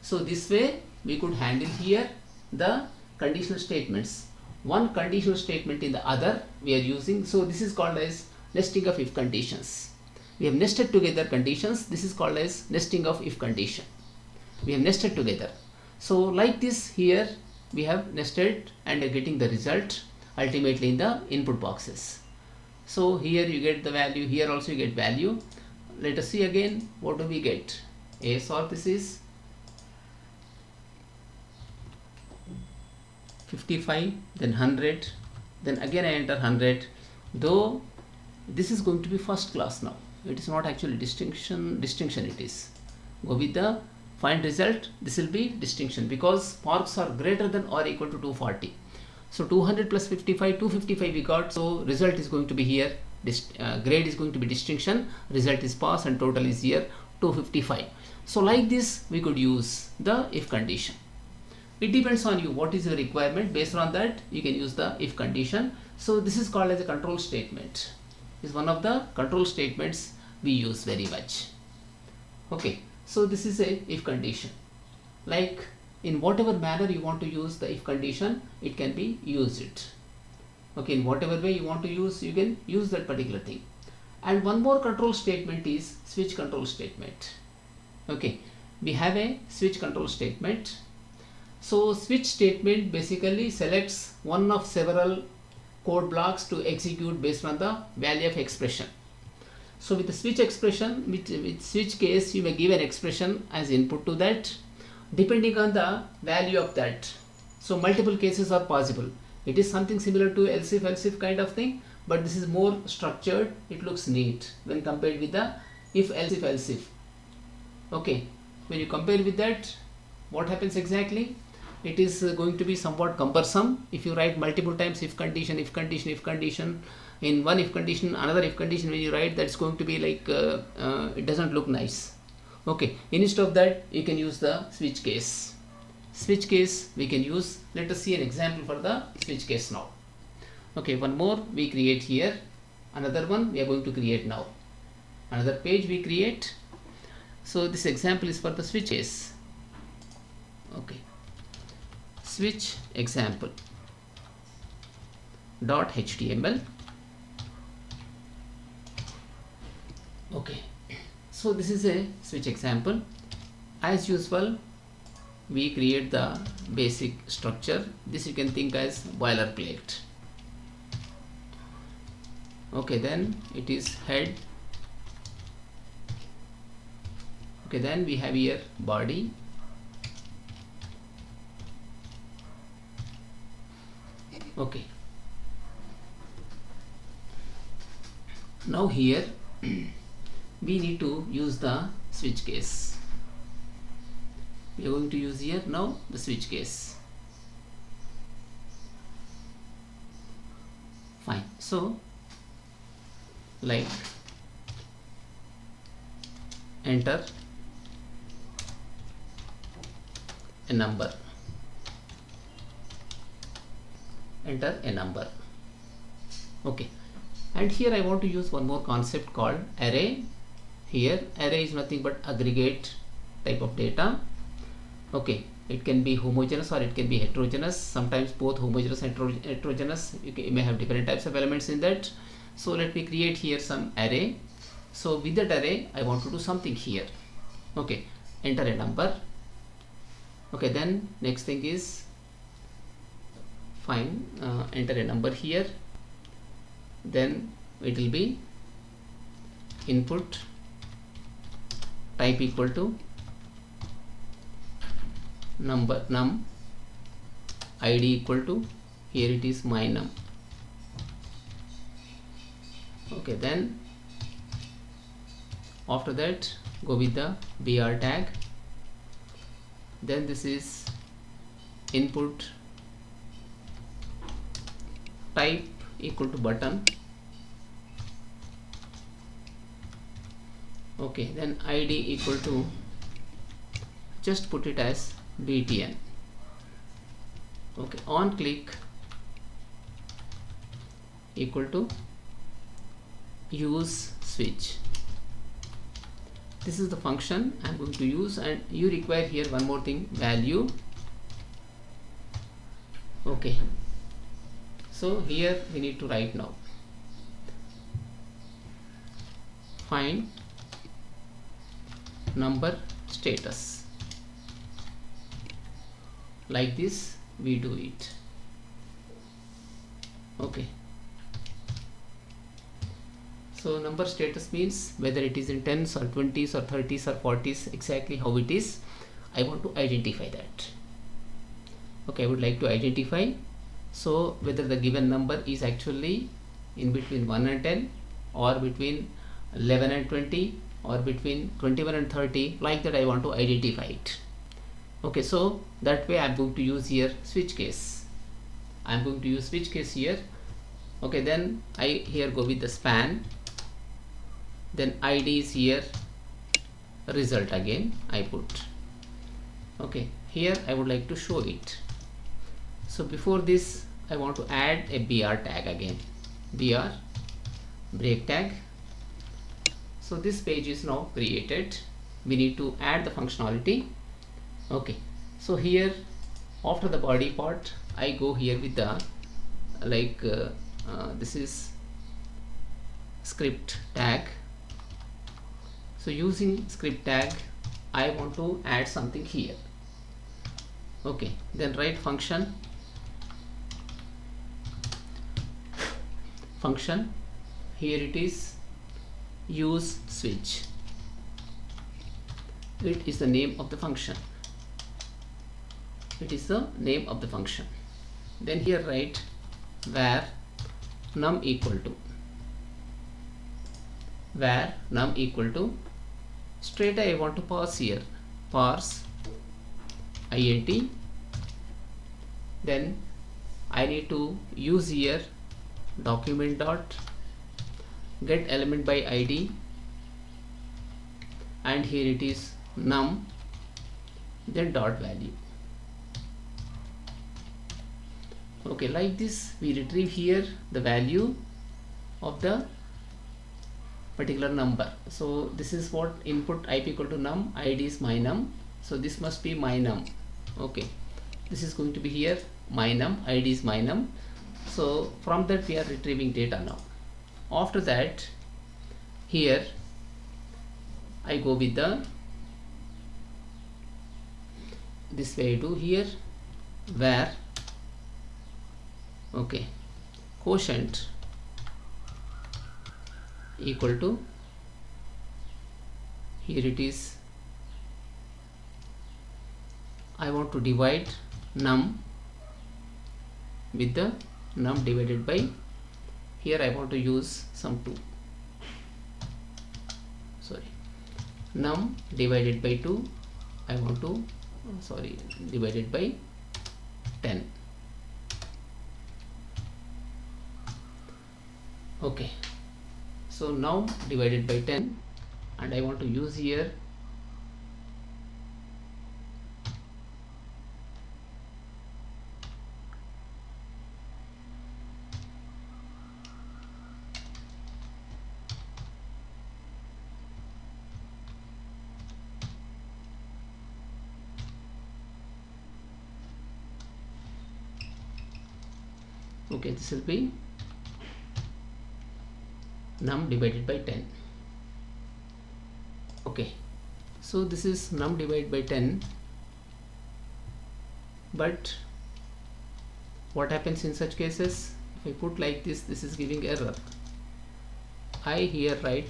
So this way we could handle here the conditional statements. One conditional statement in the other we are using. So this is called as nesting of if conditions. We have nested together conditions. This is called as nesting of if condition. We have nested together. So like this, here we have nested and are getting the result ultimately in the input boxes. So here you get the value, here also you get value. Let us see again, what do we get? ASR, this is 55, then 100, then again I enter 100. Though this is going to be first class now, it is not actually distinction it is. Go with the find result, this will be distinction because marks are greater than or equal to 240. So 200 plus 55, 255 we got. So result is going to be here, grade is going to be distinction, result is pass, and total is here 255. So like this we could use the if condition. It depends on you what is your requirement. Based on that you can use the if condition. So this is called as a control statement. Is one of the control statements we use very much. Okay, so this is a if condition. Like in whatever manner you want to use the if condition, it can be used it. Okay, in whatever way you want to use, you can use that particular thing. And one more control statement is switch control statement. Okay, we have a switch control statement. So switch statement basically selects one of several code blocks to execute based on the value of expression. So with the switch expression, with switch case, you may give an expression as input to that depending on the value of that. So multiple cases are possible. It is something similar to else if kind of thing, but this is more structured. It looks neat when compared with the if else if. Okay, when you compare with that, what happens exactly? It is going to be somewhat cumbersome if you write multiple times if condition, if condition, if condition. In one if condition, another if condition, when you write, that's going to be like it doesn't look nice. Okay, instead of that you can use the switch case. Switch case we can use. Let us see an example for the switch case now. Okay, one more we create here, another one we are going to create now, another page we create. So this example is for the switch case. Okay, switch example dot html. Okay, so this is a switch example. As usual, we create the basic structure. This you can think as boilerplate. Okay, then it is head. Okay, then we have here body. Okay, now here we need to use the switch case. We are going to use here now the switch case. Fine. So like enter a number, enter a number. Okay, and here I want to use one more concept called array. Here array is nothing but aggregate type of data. Okay, it can be homogeneous or it can be heterogeneous, sometimes both homogeneous and heterogeneous. You may have different types of elements in that. So let me create here some array. So with that array I want to do something here. Okay, enter a number. Okay, then next thing is fine, enter a number here, then it will be input type equal to number num, id equal to, here it is my num. Okay, then after that go with the br tag, then this is input type equal to button. Okay, then id equal to, just put it as btn. Okay, on click equal to use switch. This is the function I am going to use, and you require here one more thing, value. Okay, so here we need to write now find number status. Like this we do it. Okay, so number status means whether it is in 10s or 20s or 30s or 40s, exactly how it is, I want to identify that. Okay, I would like to identify, so whether the given number is actually in between 1 and 10 or between 11 and 20 or between 21 and 30, like that I want to identify it. Okay, so that way I am going to use here switch case. I am going to use switch case here. Okay, then I here go with the span, then id is here, result again I put. Okay, here I would like to show it. So before this I want to add a br tag again, br break tag. So this page is now created. We need to add the functionality. Okay, so here after the body part I go here with the this is script tag. So using script tag I want to add something here. Okay, then write function, here it is use switch. It is the name of the function. It is the name of the function. Then here write where num equal to, where num equal to, straight I want to parse here, parse int. Then I need to use here document dot get element by id, and here it is num, then dot value. Okay, like this we retrieve here the value of the particular number. So this is what input ip equal to num, id is my num, so this must be my num. Okay, this is going to be here my num, id is my num. So from that we are retrieving data now. After that, here I go with the this way I do here, where okay quotient equal to, here it is, I want to divide num with the num divided by, here I want to use some 2, sorry, num divided by 2, I want to divided by 10. Okay, so now divided by 10, and I want to use here okay, this will be num divided by 10. Okay, so this is num divided by 10, but what happens in such cases? If I put like this, this is giving error. I here write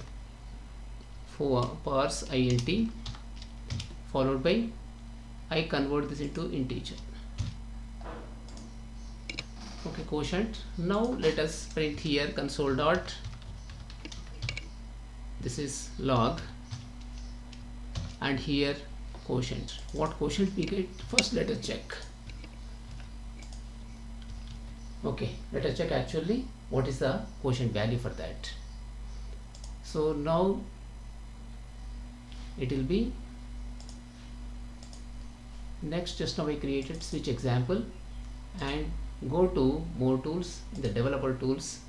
for parse int followed by, I convert this into integer. Okay, quotient. Now let us print here console dot, this is log, and here quotient. What quotient we get? First let us check. Okay, let us check actually what is the quotient value for that. So now it will be, next just now I created switch example, and go to more tools, in the developer tools,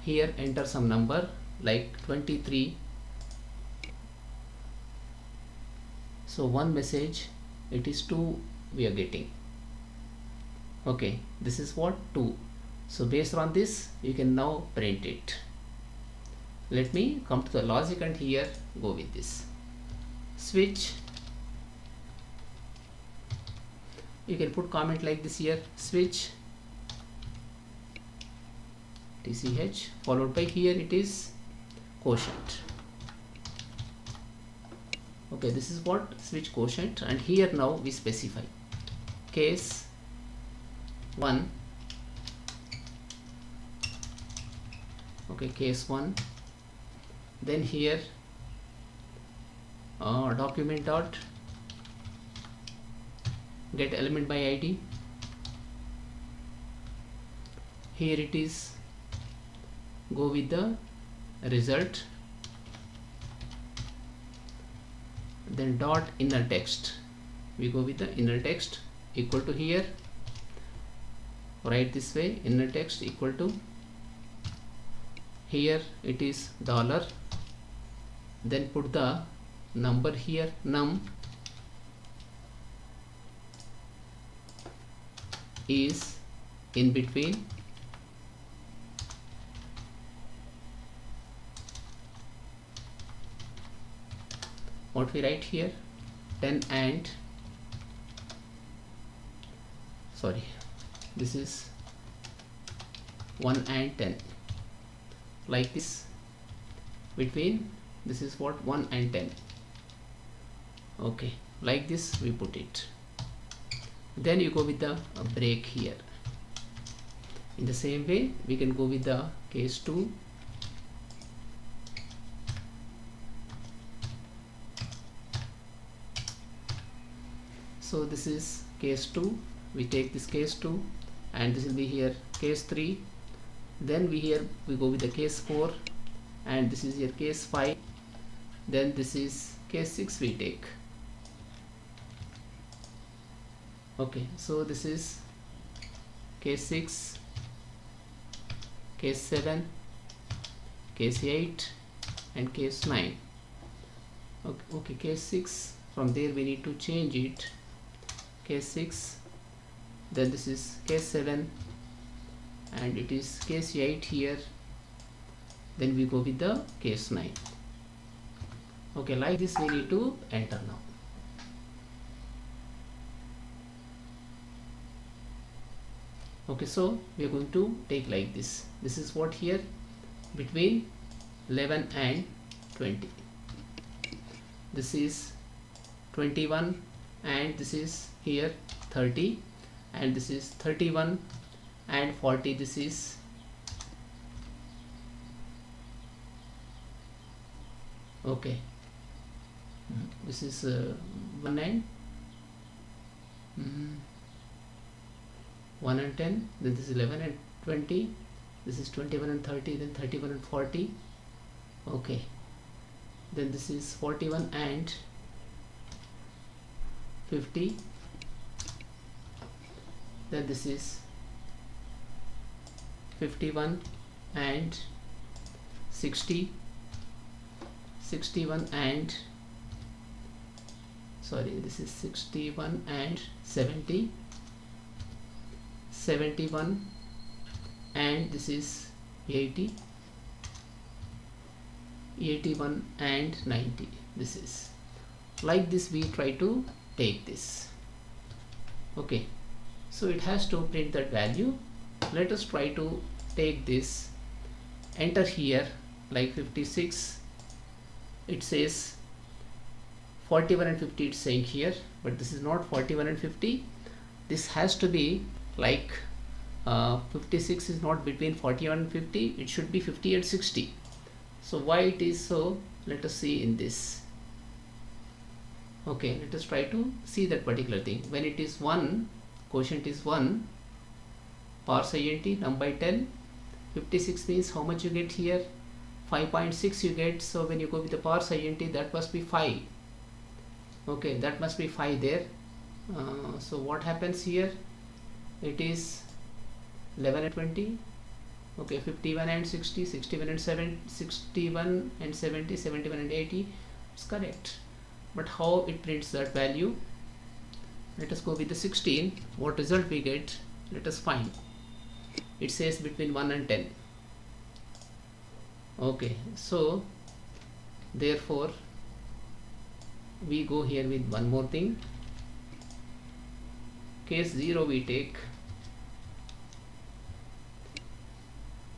here enter some number like 23. So one message, it is 2 we are getting. Okay, this is what 2. So based on this you can now print it. Let me come to the logic and here go with this switch. You can put comment like this here, switch tch followed by, here it is quotient. Okay, this is what switch quotient, and here now we specify case 1. Okay, case 1. Then here document dot get element by id, here it is go with the result, then dot inner text, we go with the inner text equal to, here write this way, inner text equal to, here it is dollar, then put the number here, num is in between what we write here, 10 and, sorry, this is 1 and 10, like this, between, this is what 1 and 10. Okay, like this we put it. Then you go with the break here. In the same way we can go with the case 2. So this is case 2, we take this case 2, and this will be here case 3. Then we go with the case 4, and this is here case 5. Then this is case 6 we take. Okay, so this is case 6, case 7, case 8 and case 9. Okay, case 6, from there we need to change it, case 6, then this is case 7 and it is case 8 here, then we go with the case 9. Okay, like this we need to enter now. Okay, so we are going to take like this. This is what here, between 11 and 20. This is 21 and this is here 30 and this is 31 and 40. This is okay. This is 1 and 1 and 10, then this is 11 and 20, this is 21 and 30, then 31 and 40. Okay, then this is 41 and 50, then this is 51 and 60, 61 and this is 61 and 70, 71 and this is 80, 81 and 90. This is like this we try to take this. Okay, so it has to print that value. Let us try to take this, enter here like 56, it says 41 and 50, it's saying here, but this is not 41 and 50. This has to be like 56 is not between 41 and 50, it should be 50 and 60. So why it is so, let us see in this. Okay, let us try to see that particular thing. When it is 1, quotient is 1, parse int num by 10, 56 means how much you get here, 5.6 you get. So when you go with the parse int, that must be 5. Okay, that must be 5 there. So what happens here, it is 11 and 20. Okay, 51 and 60, 61 and 7, 61 and 70, 71 and 80, it's correct. But how it prints that value? Let us go with the 16. What result we get? Let us find. It says between 1 and 10. Okay, so therefore we go here with one more thing. Case 0 we take.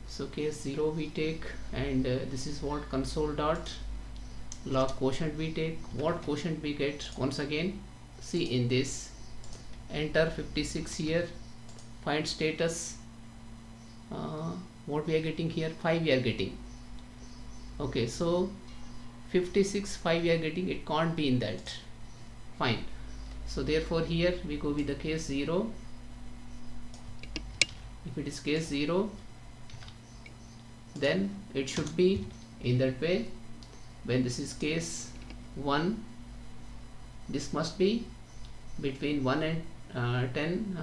So case 0 we take, and this is what console dot log quotient we take. What quotient we get? Once again, see in this, enter 56 here, find status. What we are getting here? 5 we are getting. Okay, so 56 5 we are getting, it can't be in that. Fine. So therefore here we go with the case 0. If it is case 0, then it should be in that way. When this is case 1, this must be between 1 and 10.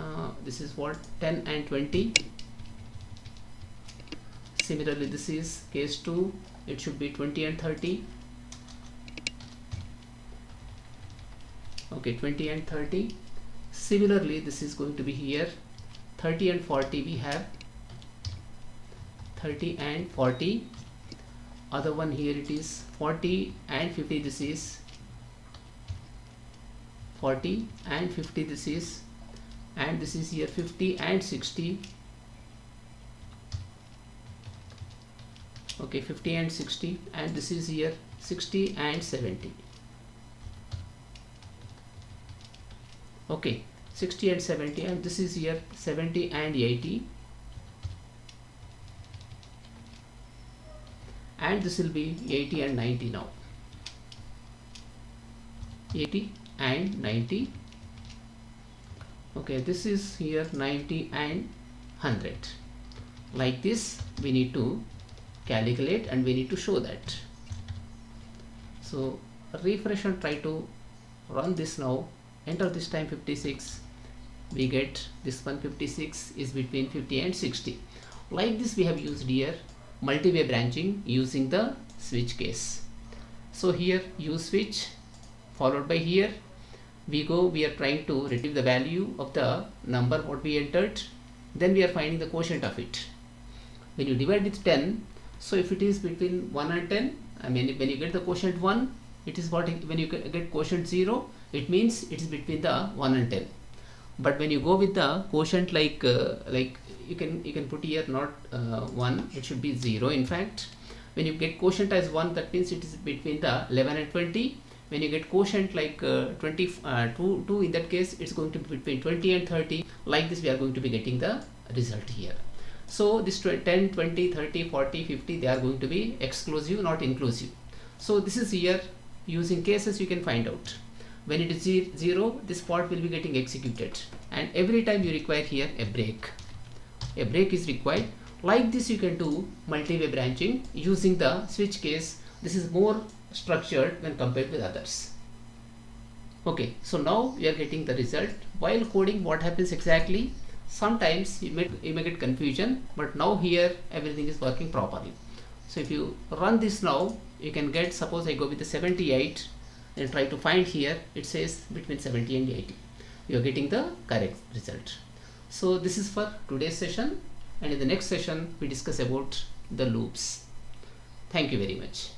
This is what, 10 and 20. Similarly, this is case 2, it should be 20 and 30. Okay, 20 and 30. Similarly, this is going to be here 30 and 40. We have 30 and 40. Other one here it is 40 and 50. This is 40 and 50. This is, and this is here 50 and 60. Okay, 50 and 60, and this is here 60 and 70. Okay, 60 and 70, and this is here 70 and 80, and this will be 80 and 90 now. 80 and 90. Okay, this is here 90 and 100. Like this we need to calculate, and we need to show that. So refresh and try to run this now. Enter this time 56, we get this 156 is between 50 and 60. Like this we have used here multi-way branching using the switch case. So here use switch, followed by here we are trying to retrieve the value of the number what we entered, then we are finding the quotient of it. When you divide with 10, so if it is between 1 and 10, I mean when you get the quotient 1, it is what, when you get quotient 0, it means it is between the 1 and 10. But when you go with the quotient like you can put here not 1, it should be 0 in fact. When you get quotient as 1, that means it is between the 11 and 20. When you get quotient like 2, in that case it's going to be between 20 and 30. Like this we are going to be getting the result here. So this 10, 20, 30, 40, 50, they are going to be exclusive, not inclusive. So this is here using cases you can find out. When it is 0, this part will be getting executed, and every time you require here a break. A break is required. Like this you can do multi-way branching using the switch case. This is more structured when compared with others. Okay, so now we are getting the result. While coding, what happens exactly? Sometimes you may get confusion, but now here everything is working properly. So if you run this now, you can get, suppose I go with the 78 and try to find here, it says between 70 and 80. You are getting the correct result. So this is for today's session, and in the next session we discuss about the loops. Thank you very much.